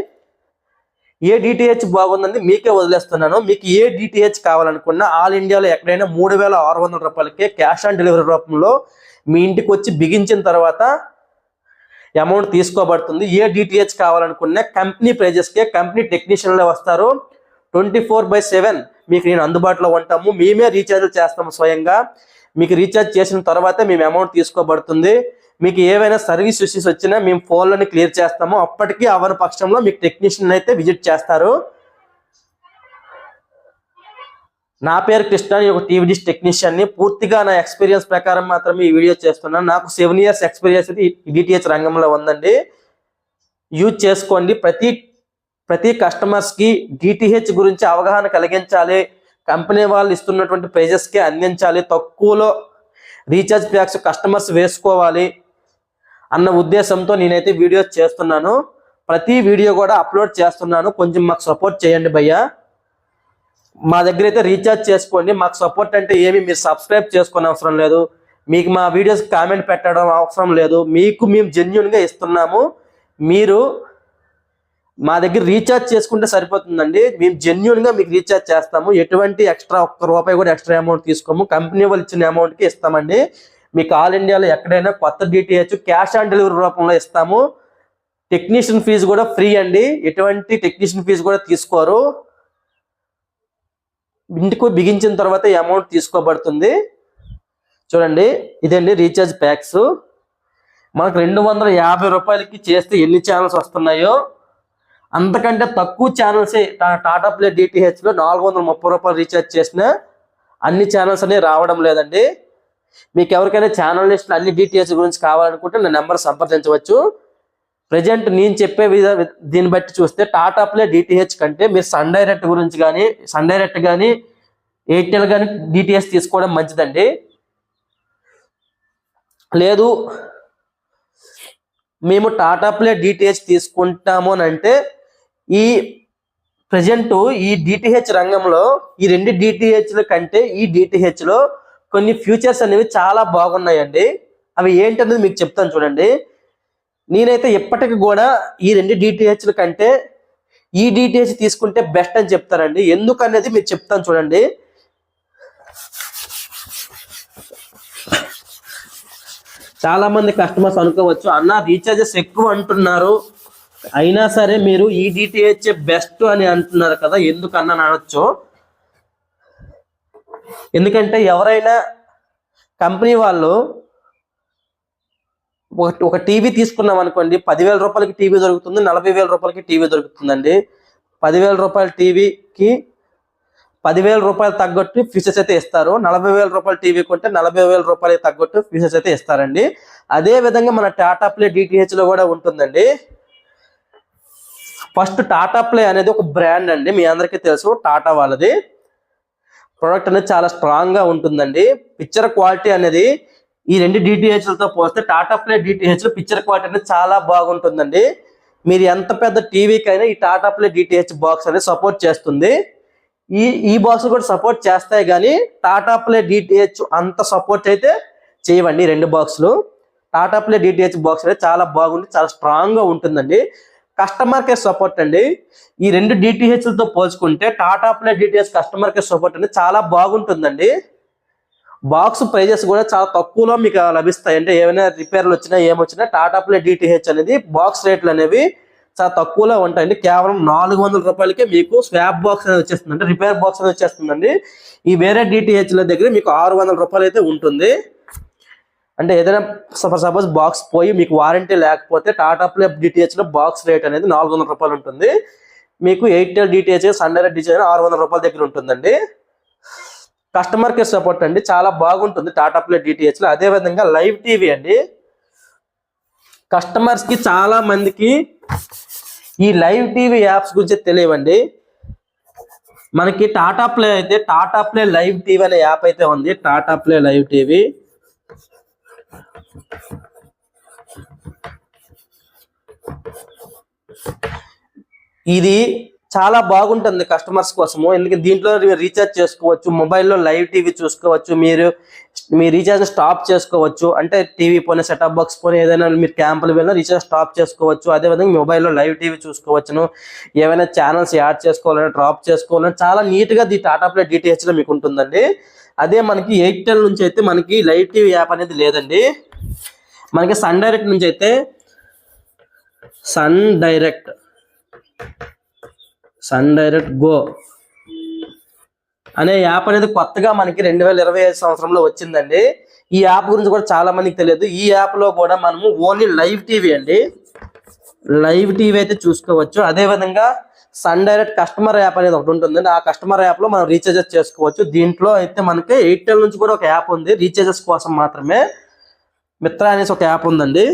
ఏ డిటిహెచ్ బాగుందని మీకే వదిలేస్తున్నాను. మీకు ఏ డిటిహెచ్ కావాలనుకున్నా ఆల్ ఇండియాలో ఎక్కడైనా 3600 రూపాయలకే క్యాష్ ఆన్ డెలివరీ రూపంలో మీ ఇంటికి వచ్చి బిగించిన తర్వాత అమౌంట్ తీసుకోబడుతుంది. ఏ డిటిహెచ్ కావాలనుకున్నా కంపెనీ ప్రైజెస్కే కంపెనీ టెక్నీషియన్లే వస్తారు. 24/7 మీకు నేను అందుబాటులో ఉంటాము. మేమే రీఛార్జ్ చేస్తాము స్వయంగా. మీకు రీఛార్జ్ చేసిన తర్వాత మేము అమౌంట్ తీసుకోబడుతుంది. మీకు ఏవైనా సర్వీస్ ఇష్యూస్ వచ్చినా మేము ఫోన్లోనే క్లియర్ చేస్తాము. అప్పటికీ అవని పక్షంలో మీకు టెక్నీషియన్ అయితే విజిట్ చేస్తారు. నా పేరు కృష్ణ, ఒక టీవీ డిష్ టెక్నీషియన్ని. పూర్తిగా నా ఎక్స్పీరియన్స్ ప్రకారం మాత్రమే ఈ వీడియో చేస్తున్నాను. నాకు 7 ఇయర్స్ ఎక్స్పీరియన్స్ అయితే డిటిహెచ్ రంగంలో ఉందండి. యూజ్ చేసుకోండి. ప్రతి కస్టమర్స్కి డిటిహెచ్ గురించి అవగాహన కలిగించాలి. కంపెనీ వాళ్ళు ఇస్తున్నటువంటి ప్రైజెస్కి అందించాలి. తక్కువలో రీఛార్జ్ ప్యాక్స్ కస్టమర్స్ వేసుకోవాలి అన్న ఉద్దేశంతో నేనైతే వీడియోస్ చేస్తున్నాను. ప్రతి వీడియో కూడా అప్లోడ్ చేస్తున్నాను. కొంచెం మాకు సపోర్ట్ చేయండి భయ్యా. మా దగ్గర అయితే రీఛార్జ్ చేసుకోండి. మాకు సపోర్ట్ అంటే ఏమి మీరు సబ్స్క్రైబ్ చేసుకునే అవసరం లేదు. మీకు మా వీడియోస్ కామెంట్ పెట్టడం అవసరం లేదు. మీకు మేము జెన్యూన్గా ఇస్తున్నాము. మీరు మా దగ్గర రీఛార్జ్ చేసుకుంటే సరిపోతుందండి. మేము జెన్యూన్గా మీకు రీఛార్జ్ చేస్తాము. ఎటువంటి ఎక్స్ట్రా ₹1 కూడా ఎక్స్ట్రా అమౌంట్ తీసుకోము. కంపెనీ వాళ్ళు ఇచ్చిన అమౌంట్కి ఇస్తామండి. మీకు ఆల్ ఇండియాలో ఎక్కడైనా కొత్త డిటిహెచ్ క్యాష్ ఆన్ డెలివరీ రూపంలో ఇస్తాము. టెక్నీషియన్ ఫీజు కూడా ఫ్రీ అండి. ఎటువంటి టెక్నీషియన్ ఫీజు కూడా తీసుకోరు. ఇంటికి బిగించిన తర్వాత ఈ అమౌంట్ తీసుకోబడుతుంది. చూడండి, ఇదండి రీఛార్జ్ ప్యాక్స్. మనకు 250 రూపాయలకి చేస్తే ఎన్ని ఛానల్స్ వస్తున్నాయో అంతకంటే తక్కువ ఛానల్సే టాటా ప్లే డిటిహెచ్లో 430 రూపాయలు రీఛార్జ్ చేసిన అన్ని ఛానల్స్ అనేవి రావడం లేదండి. మీకు ఎవరికైనా ఛానల్ లిస్ట్ అన్ని డిటిహెచ్ గురించి కావాలనుకుంటే నా నెంబర్ సంప్రదించవచ్చు. ప్రజెంట్ నేను చెప్పే దీన్ని బట్టి చూస్తే టాటా ప్లే డిటిహెచ్ కంటే మీరు సన్ డైరెక్ట్ గురించి కానీ సన్ డైరెక్ట్ కానీ ఎయిర్టెల్ కానీ డిటిహెచ్ తీసుకోవడం మంచిదండి. లేదు మేము టాటా ప్లే డిటిహెచ్ తీసుకుంటాము అని అంటే ఈ ప్రజెంట్ ఈ డిటిహెచ్ రంగంలో ఈ రెండు డిటిహెచ్ల కంటే ఈ డిటిహెచ్లో కొన్ని ఫ్యూచర్స్ అనేవి చాలా బాగున్నాయండి. అవి ఏంటనేది మీకు చెప్తాను చూడండి. నేనైతే ఇప్పటికి కూడా ఈ రెండు డిటిహెచ్ల కంటే ఈ డిటిహెచ్ తీసుకుంటే బెస్ట్ అని చెప్తానండి. ఎందుకనేది మీరు చెప్తాను చూడండి. చాలా మంది కస్టమర్స్ అనుకోవచ్చు, అన్న రీఛార్జెస్ ఎక్కువ అంటున్నారు, అయినా సరే మీరు ఈ డిటిహెచ్ బెస్ట్ అని అంటున్నారు కదా, ఎందుకన్నా అనొచ్చు. ఎందుకంటే ఎవరైనా కంపెనీ వాళ్ళు ఒక టీవీ తీసుకున్నాం అనుకోండి, 10,000 రూపాయలకి టీవీ దొరుకుతుంది, 40,000 రూపాయలకి టీవీ దొరుకుతుందండి. 10,000 రూపాయల టీవీకి 10,000 రూపాయలు తగ్గట్టు ఫీచర్స్ అయితే ఇస్తారు. 40,000 రూపాయల టీవీ కొంటే 40,000 రూపాయలు తగ్గట్టు ఫీచర్స్ అయితే ఇస్తారండి. అదే విధంగా మన టాటా ప్లే డిటిహెచ్ లో కూడా ఉంటుందండి. ఫస్ట్ టాటా ప్లే అనేది ఒక బ్రాండ్ అండి, మీ అందరికీ తెలుసు. టాటా వాళ్ళది ప్రోడక్ట్ అనేది చాలా స్ట్రాంగ్ గా ఉంటుందండి. పిక్చర్ క్వాలిటీ అనేది ఈ రెండు డిటిహెచ్లతో పోస్తే Tata Play DTH picture quality అనేది చాలా బాగుంటుందండి. మీరు ఎంత పెద్ద టీవీకైనా ఈ టాటా ప్లే డిటిహెచ్ బాక్స్ అనేది సపోర్ట్ చేస్తుంది. ఈ బాక్స్ కూడా సపోర్ట్ చేస్తాయి, కానీ టాటా ప్లే డిటిహెచ్ అంత సపోర్ట్ అయితే చేయవండి. రెండు బాక్సులు టాటా ప్లే డిటిహెచ్ బాక్స్ అనేది చాలా బాగుంది, చాలా స్ట్రాంగ్ గా ఉంటుందండి. కస్టమర్ కేర్ సపోర్ట్ అండి, ఈ రెండు డిటిహెచ్లతో పోల్చుకుంటే Tata Play DTH customer care support అనేది చాలా బాగుంటుందండి. బాక్స్ ప్రైజెస్ కూడా చాలా తక్కువలో మీకు లభిస్తాయి. అంటే ఏమైనా రిపేర్లు వచ్చినా ఏమొచ్చినా టాటా ప్లే డిటిహెచ్ అనేది బాక్స్ రేట్లు అనేవి చాలా తక్కువలో ఉంటాయండి. కేవలం 400 రూపాయలకే మీకు స్వాప్ బాక్స్ అనేది వచ్చేస్తుంది, అంటే రిపేర్ బాక్స్ అనేది వచ్చేస్తుందండి. ఈ వేరే డిటిహెచ్ల దగ్గర మీకు 600 రూపాయలు అయితే ఉంటుంది. అంటే ఏదైనా సపోజ్ బాక్స్ పోయి మీకు వారంటీ లేకపోతే టాటా ప్లే డిటిహెచ్ లో బాక్స్ రేట్ అనేది 400 రూపాయలు ఉంటుంది. మీకు Airtel DTH Sun Direct DTH 600 రూపాయల దగ్గర ఉంటుందండి. కస్టమర్ కేర్ సపోర్ట్ అండి చాలా బాగుంటుంది టాటా ప్లే డిటిహెచ్ లో. అదే విధంగా లైవ్ టీవీ అండి, కస్టమర్స్ కి చాలా మందికి ఈ లైవ్ టీవీ యాప్స్ గురించి తెలియవండి. మనకి టాటా ప్లే అయితే టాటా ప్లే లైవ్ టీవీ అనే యాప్ అయితే ఉంది. టాటా ప్లే లైవ్ టీవీ ఇది చాలా బాగుంటుంది కస్టమర్స్ కోసము. ఎందుకంటే దీంట్లో రీఛార్జ్ చేసుకోవచ్చు, మొబైల్లో లైవ్ టీవీ చూసుకోవచ్చు, మీరు మీ రీఛార్జ్ స్టాప్ చేసుకోవచ్చు. అంటే టీవీ పోనీ సెటప్ బాక్స్ పోనీ ఏదైనా మీరు క్యాంపులు వెళ్ళినా రీఛార్జ్ స్టాప్ చేసుకోవచ్చు. అదేవిధంగా మొబైల్లో లైవ్ టీవీ చూసుకోవచ్చును. ఏమైనా ఛానల్స్ యాడ్ చేసుకోవాలని డ్రాప్ చేసుకోవాలని చాలా నీట్గా ది టాటా ప్లే డిటిహెచ్లో మీకు ఉంటుందండి. అదే మనకి ఎయిర్టెల్ నుంచి అయితే మనకి లైవ్ టీవీ యాప్ అనేది లేదండి. మనకి సన్ డైరెక్ట్ నుంచి అయితే సన్ డైరెక్ట్ గో అనే యాప్ అనేది కొత్తగా మనకి 2025 సంవత్సరంలో వచ్చిందండి. ఈ యాప్ గురించి కూడా చాలా మందికి తెలియదు. ఈ యాప్ లో కూడా మనము ఓన్లీ లైవ్ టీవీ అండి, లైవ్ టీవీ అయితే చూసుకోవచ్చు. అదే విధంగా సన్ డైరెక్ట్ కస్టమర్ యాప్ అనేది ఒకటి ఉంటుందండి. ఆ కస్టమర్ యాప్ లో మనం రీఛార్జెస్ చేసుకోవచ్చు. దీంట్లో అయితే మనకి ఎయిర్టెల్ నుంచి కూడా ఒక యాప్ ఉంది రీఛార్జెస్ కోసం మాత్రమే. మిత్ర అనేసి ఒక యాప్ ఉందండి.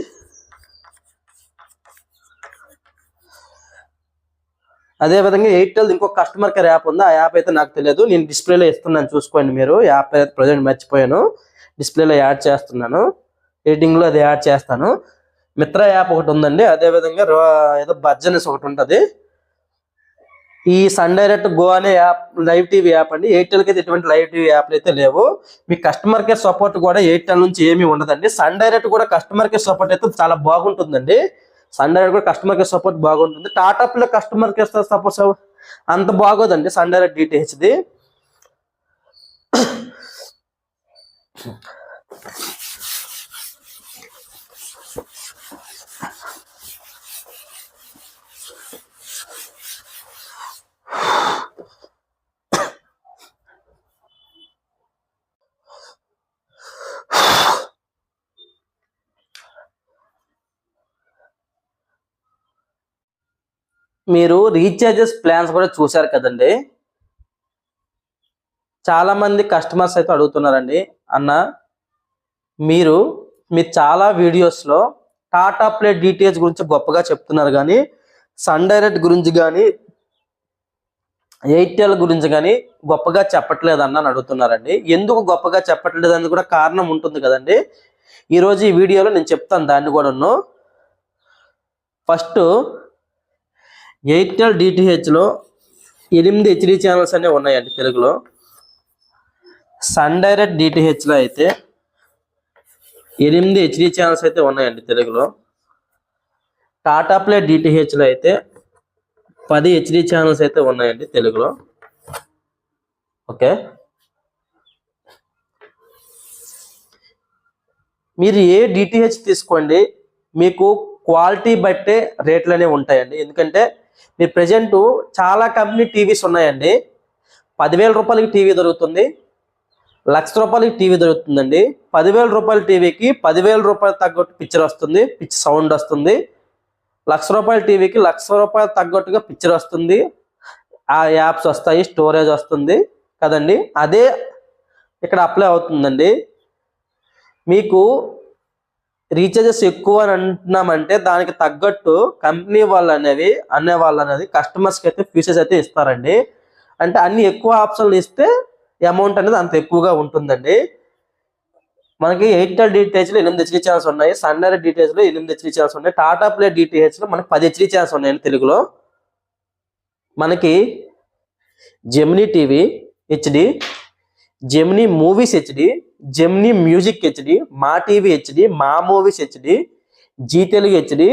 అదే విధంగా ఎయిర్టెల్ ఇంకొక కస్టమర్ కేర్ యాప్ ఉంది. ఆ యాప్ అయితే నాకు తెలియదు, నేను డిస్ప్లేలో ఇస్తున్నాను చూసుకోండి మీరు. యాప్ అయితే ప్రజెంట్ మర్చిపోయాను, డిస్ప్లేలో యాడ్ చేస్తున్నాను, ఎడిటింగ్లో అది యాడ్ చేస్తాను. మిత్ర యాప్ ఒకటి ఉందండి. అదే విధంగా ఏదో బజ్ అనేసి ఒకటి ఉంటుంది. ఈ సన్ డైరెక్ట్ గో అనే యాప్ లైవ్ టీవీ యాప్ అండి. ఎయిర్టెల్కి అయితే ఎటువంటి లైవ్ టీవీ యాప్లు అయితే లేవు. మీ కస్టమర్ కేర్ సపోర్ట్ కూడా ఎయిర్టెల్ నుంచి ఏమీ ఉండదండి. సన్ డైరెక్ట్ కూడా కస్టమర్ కేర్ సపోర్ట్ అయితే చాలా బాగుంటుందండి. సన్ డైరెక్ట్ కూడా కస్టమర్ కేర్ సపోర్ట్ బాగుంటుంది. Tata play customer care support అంత బాగోదండి సన్ డైరెక్ట్ డిటిహెచ్ది. మీరు రీఛార్జెస్ ప్లాన్స్ కూడా చూసారు కదండి. చాలా మంది కస్టమర్స్ అయితే అడుగుతున్నారండి, అన్న మీరు చాలా వీడియోస్లో టాటా ప్లే డిటిహెచ్ గురించి గొప్పగా చెప్తున్నారు, కానీ సన్ డైరెక్ట్ గురించి కానీ ఎయిర్టెల్ గురించి కానీ గొప్పగా చెప్పట్లేదు అన్న అని అడుగుతున్నారండి. ఎందుకు గొప్పగా చెప్పట్లేదు అని కూడా కారణం ఉంటుంది కదండి. ఈరోజు ఈ వీడియోలో నేను చెప్తాను దాన్ని కూడాను. ఫస్ట్ ఎయిర్టెల్ డిటిహెచ్లో 8 హెచ్డి ఛానల్స్ అనేవి ఉన్నాయండి తెలుగులో. సన్ డైరెక్ట్ డిటిహెచ్లో అయితే 8 హెచ్డి ఛానల్స్ అయితే ఉన్నాయండి తెలుగులో. టాటా ప్లే డిటిహెచ్లో అయితే 10 హెచ్డి ఛానల్స్ అయితే ఉన్నాయండి తెలుగులో. ఓకే, మీరు ఏ డిటిహెచ్ తీసుకోండి మీకు క్వాలిటీ బట్టే రేట్లు అనేవి ఉంటాయండి. ఎందుకంటే మీరు ప్రజెంట్ చాలా కంపెనీ టీవీస్ ఉన్నాయండి. 10,000 రూపాయలకి టీవీ దొరుకుతుంది, 1,00,000 రూపాయలకి టీవీ దొరుకుతుందండి. 10,000 రూపాయల టీవీకి 10,000 రూపాయలు తగ్గట్టు పిక్చర్ వస్తుంది, పిచ్ సౌండ్ వస్తుంది. 1,00,000 రూపాయల టీవీకి 1,00,000 రూపాయలు తగ్గట్టుగా పిక్చర్ వస్తుంది, ఆ యాప్స్ వస్తాయి, స్టోరేజ్ వస్తుంది కదండి. అదే ఇక్కడ అప్లై అవుతుందండి. మీకు రీఛార్జెస్ ఎక్కువ అని అంటున్నామంటే దానికి తగ్గట్టు కంపెనీ వాళ్ళు అనేది కస్టమర్స్కి అయితే ఫీచర్స్ అయితే ఇస్తారండి. అంటే అన్ని ఎక్కువ ఆప్షన్లు ఇస్తే అమౌంట్ అనేది అంత ఎక్కువగా ఉంటుందండి. మనకి ఎయిర్టెల్ డిటిహెచ్లో 8 హెచ్డి ఛానల్స్ ఉన్నాయి, సన్ డైరెక్ట్ డిటిహెచ్లో 8 హెచ్డి ఛానల్స్ ఉన్నాయి, టాటా ప్లే డిటిహెచ్లో మనకి 10 హెచ్డి ఛానల్స్ ఉన్నాయండి తెలుగులో. మనకి Gemini TV HD, Gemini Movies HD, Gemini Music HD, Maa TV HD, Maa Movies HD, Zee Telugu HD,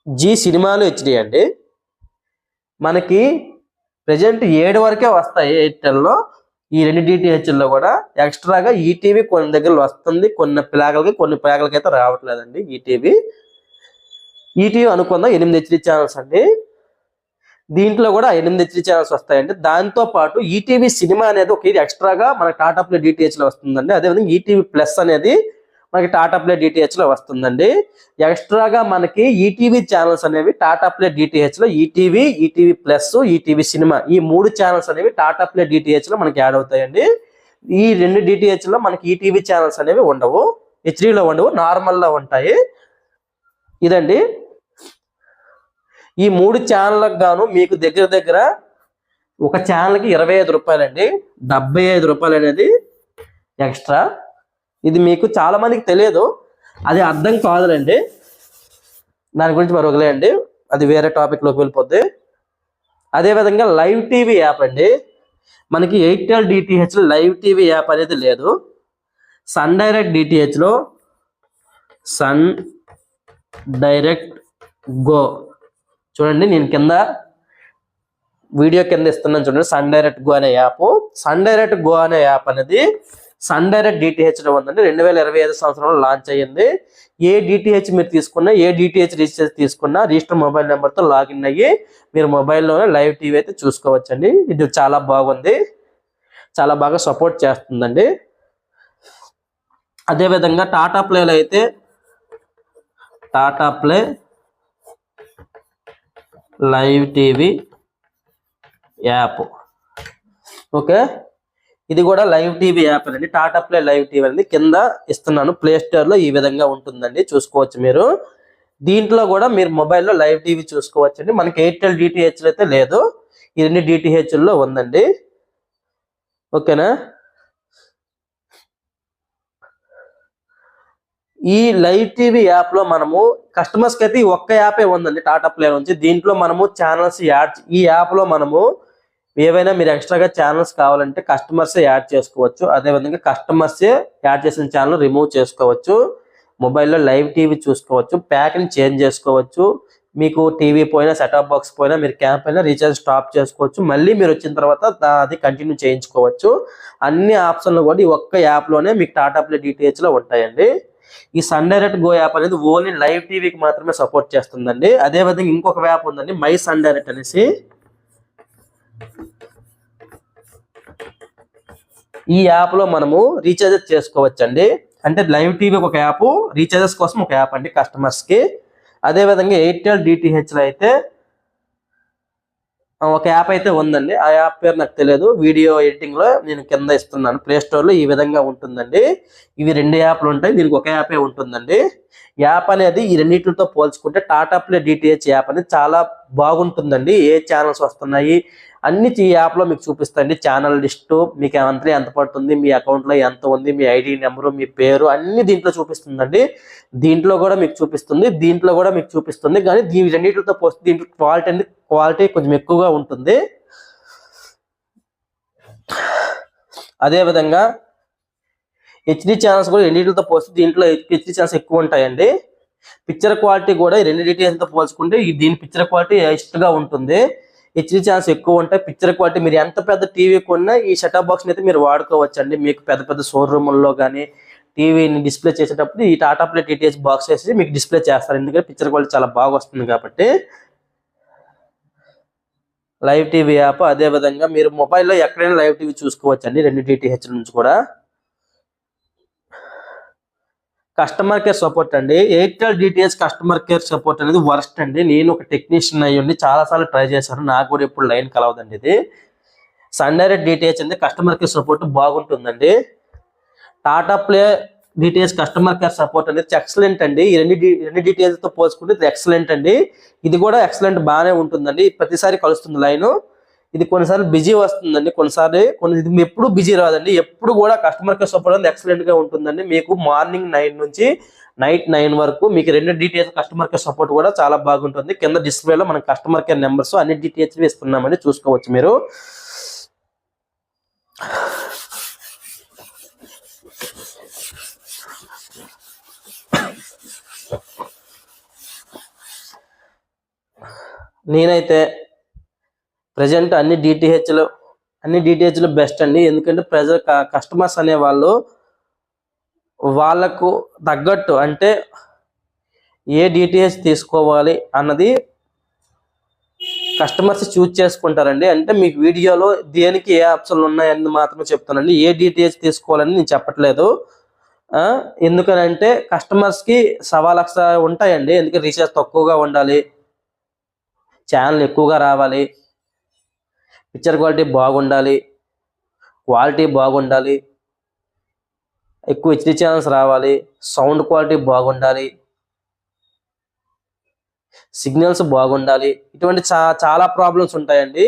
Zee Cinemalu HD అండి. మనకి ప్రజెంట్ 7 వరకే వస్తాయి ఎయిర్టెల్లో. ఈ 2 డిటిహెచ్ల్లో కూడా ఎక్స్ట్రాగా ఈటీవీ కొన్ని దగ్గర వస్తుంది, కొన్ని ప్లాగలకి అయితే రావట్లేదండి. ఈటీవీ అనుకుందాం 8 హెచ్డి ఛానల్స్ అండి. దీంట్లో కూడా 8 హెచ్డి ఛానల్స్ వస్తాయండి. దాంతో పాటు ఈటీవీ సినిమా అనేది ఒక ఎక్స్ట్రాగా మనకి టాటా ప్లే డిటిహెచ్లో వస్తుందండి. అదేవిధంగా ఈటీవీ ప్లస్ అనేది మనకి టాటా ప్లే డిటిహెచ్లో వస్తుందండి. ఎక్స్ట్రాగా మనకి ఈటీవీ ఛానల్స్ అనేవి టాటా ప్లే డిటిహెచ్లో ETV, ETV Plus, ETV Cinema ఈ 3 ఛానల్స్ అనేవి టాటా ప్లే డిటిహెచ్లో మనకి యాడ్ అవుతాయండి. ఈ 2 డిటిహెచ్లో మనకి ఈటీవీ ఛానల్స్ అనేవి ఉండవు, హెచ్డీలో ఉండవు, నార్మల్లో ఉంటాయి. ఇదండి ఈ 3 ఛానళ్ళకు గాను మీకు దగ్గర ఒక ఛానల్కి 25 రూపాయలండి, 75 రూపాయలు అనేది ఎక్స్ట్రా. ఇది మీకు చాలా మందికి తెలియదు, అది అర్థం కాదులండి. దాని గురించి మరి వదిలేయండి, అది వేరే టాపిక్లోకి వెళ్ళిపోద్ది. అదేవిధంగా లైవ్ టీవీ యాప్ అండి. మనకి ఎయిర్టెల్ డిటిహెచ్లో లైవ్ టీవీ యాప్ అనేది లేదు. సన్ డైరెక్ట్ డిటిహెచ్లో సన్ డైరెక్ట్ గో చూడండి, నేను వీడియో కింద ఇస్తున్నాను చూడండి, సన్ డైరెక్ట్ గో అనే యాప్. సన్ డైరెక్ట్ గో అనే యాప్ అనేది సన్ డైరెక్ట్ డిటిహెచ్లో ఉందండి. 2025 సంవత్సరంలో లాంచ్ అయ్యింది. ఏ డిటిహెచ్ మీరు తీసుకున్నా, ఏ డిటిహెచ్ రీఛార్జ్ తీసుకున్నా రిజిస్టర్ మొబైల్ నెంబర్తో లాగిన్ అయ్యి మీరు మొబైల్లోనే లైవ్ టీవీ అయితే చూసుకోవచ్చండి. ఇది చాలా బాగుంది, చాలా బాగా సపోర్ట్ చేస్తుందండి. అదేవిధంగా టాటా ప్లేలో అయితే Tata play live TV app, okay, ఇది కూడా లైవ్ టీవీ యాప్ అండి. టాటా ప్లే లైవ్ టీవీ అనేది కింద ఇస్తున్నాను, ప్లే స్టోర్లో ఈ విధంగా ఉంటుందండి, చూసుకోవచ్చు మీరు. దీంట్లో కూడా మీరు మొబైల్లో లైవ్ టీవీ చూసుకోవచ్చండి. మనకి ఎయిర్టెల్ డిటిహెచ్లో అయితే లేదు, ఈ 2 డిటిహెచ్ల్లో ఉందండి, ఓకేనా. ఈ లైవ్ టీవీ యాప్లో మనము కస్టమర్స్కి అయితే ఒక్క యాపే ఉందండి టాటా ప్లే నుంచి. దీంట్లో మనము ఛానల్స్ ఈ యాప్లో మనము ఏవైనా మీరు ఎక్స్ట్రాగా ఛానల్స్ కావాలంటే కస్టమర్సే యాడ్ చేసుకోవచ్చు. అదేవిధంగా కస్టమర్సే యాడ్ చేసిన ఛానల్ రిమూవ్ చేసుకోవచ్చు, మొబైల్లో లైవ్ టీవీ చూసుకోవచ్చు, ప్యాక్ని చేంజ్ చేసుకోవచ్చు. మీకు టీవీ పోయినా, సెటప్ బాక్స్ పోయినా, మీరు క్యాంప్ అయినా రీఛార్జ్ స్టాప్ చేసుకోవచ్చు. మళ్ళీ మీరు వచ్చిన తర్వాత అది కంటిన్యూ చేయించుకోవచ్చు. అన్ని ఆప్షన్లు కూడా ఈ ఒక్క యాప్లోనే మీకు టాటా ప్లే డిటిహెచ్లో ఉంటాయండి. ఈ సన్ డైరెక్ట్ గో యాప్ అనేది ఓన్లీ లైవ్ టీవీకి మాత్రమే సపోర్ట్ చేస్తుందండి. అదేవిధంగా ఇంకొక యాప్ ఉందండి, మై సన్ డైరెక్ట్ అనేసి. ఈ యాప్లో మనము రీఛార్జెస్ చేసుకోవచ్చండి. అంటే లైవ్ టీవీ ఒక యాప్, రీఛార్జెస్ కోసం ఒక యాప్ అండి కస్టమర్స్కి. అదేవిధంగా ఎయిర్టెల్ డిటిహెచ్లో అయితే ఒక యాప్ అయితే ఉందండి. ఆ యాప్ పేరు నాకు తెలియదు. వీడియో ఎడిటింగ్ లో నేను కింద ఇస్తున్నాను. ప్లే స్టోర్ లో ఈ విధంగా ఉంటుందండి. ఇవి 2 యాప్లు ఉంటాయి, దీనికి ఒక యాపే ఉంటుందండి. యాప్ అనేది ఈ రెండింటితో పోల్చుకుంటే టాటా ప్లే డిటిహెచ్ యాప్ అనేది చాలా బాగుంటుందండి. ఏ ఛానల్స్ వస్తున్నాయి అన్ని ఈ యాప్ లో మీకు చూపిస్తాండి. ఛానల్ లిస్టు, మీకు మంత్లీ ఎంత పడుతుంది, మీ అకౌంట్ లో ఎంత ఉంది, మీ ఐడి నెంబరు, మీ పేరు అన్ని దీంట్లో చూపిస్తుందండి. దీంట్లో కూడా మీకు చూపిస్తుంది, దీంట్లో కూడా మీకు చూపిస్తుంది. కానీ దీని రెండింటితో పోస్తే దీంట్లో క్వాలిటీ కొంచెం ఎక్కువగా ఉంటుంది. అదేవిధంగా హెచ్డి ఛానల్స్ కూడా రెండింటితో పోస్తే దీంట్లో హెచ్డి ఛానల్స్ ఎక్కువ ఉంటాయండి. పిక్చర్ క్వాలిటీ కూడా ఈ రెండు డీటెయిల్స్తో పోల్చుకుంటే దీని పిక్చర్ క్వాలిటీ హైయెస్ట్గా ఉంటుంది. హెచ్డి ఛానల్స్ ఎక్కువ ఉంటాయి. పిక్చర్ క్వాలిటీ మీరు ఎంత పెద్ద టీవీ కొన్నా ఈ సెటప్ బాక్స్ని అయితే మీరు వాడుకోవచ్చండి. మీకు పెద్ద పెద్ద షోరూముల్లో కానీ టీవీని డిస్ప్లే చేసేటప్పుడు ఈ టాటా ప్లే డిటిహెచ్ బాక్స్ వేసి మీకు డిస్ప్లే చేస్తారు. ఎందుకంటే పిక్చర్ క్వాలిటీ చాలా బాగా వస్తుంది కాబట్టి. లైవ్ టీవీ యాప్, అదేవిధంగా మీరు మొబైల్లో ఎక్కడైనా లైవ్ టీవీ చూసుకోవచ్చండి రెండు డిటిహెచ్ నుంచి కూడా. కస్టమర్ కేర్ సపోర్ట్ అండి, Airtel DTH customer care support అనేది వర్స్ట్ అండి. నేను ఒక టెక్నీషియన్ అయ్యండి, చాలాసార్లు ట్రై చేశాను, నాకు కూడా ఎప్పుడు లైన్ కలవదండి. ఇది సన్ డైరెక్ట్ డిటిహెచ్ అంటే కస్టమర్ కేర్ సపోర్ట్ బాగుంటుందండి. Tata Play DTH customer care support అనేది ఎక్సలెంట్ అండి. ఈ రెండు డిటిహెచ్తో పోల్చుకుంటే ఇది ఎక్సలెంట్ అండి. ఇది కూడా ఎక్సలెంట్ బాగానే ఉంటుందండి. ప్రతిసారి కలుస్తుంది లైను. ఇది కొన్నిసార్లు బిజీ వస్తుందండి, ఇది ఎప్పుడు బిజీ రాదండి. ఎప్పుడు కూడా కస్టమర్ కేర్ సపోర్ట్ అనేది ఎక్సలెంట్ గా ఉంటుందండి. మీకు మార్నింగ్ 9 నుంచి నైట్ 9 వరకు మీకు రెండు డిటిహెచ్ కస్టమర్ కేర్ సపోర్ట్ కూడా చాలా బాగుంటుంది. కింద డిస్ప్లేలో మనం కస్టమర్ కేర్ నెంబర్స్ అన్ని డిటిహెచ్ ఇస్తున్నామని చూసుకోవచ్చు మీరు. నేనైతే ప్రజెంట్ అన్ని డిటిహెచ్లు బెస్ట్ అండి. ఎందుకంటే కస్టమర్స్ అనేవాళ్ళు వాళ్ళకు తగ్గట్టు అంటే ఏ డిటిహెచ్ తీసుకోవాలి అన్నది కస్టమర్స్ చూజ్ చేసుకుంటారండి. అంటే మీకు వీడియోలో దేనికి ఏ ఆప్షన్లు ఉన్నాయని మాత్రమే చెప్తానండి. ఏ డిటిహెచ్ తీసుకోవాలని నేను చెప్పట్లేదు. ఎందుకనంటే కస్టమర్స్కి 1,00,000 ఉంటాయండి. ఎందుకంటే రీఛార్జ్ తక్కువగా ఉండాలి, ఛానల్ ఎక్కువగా రావాలి, పిక్చర్ క్వాలిటీ బాగుండాలి, ఎక్కువ హెచ్డి ఛానల్స్ రావాలి, సౌండ్ క్వాలిటీ బాగుండాలి, సిగ్నల్స్ బాగుండాలి. ఇటువంటి చాలా ప్రాబ్లమ్స్ ఉంటాయండి.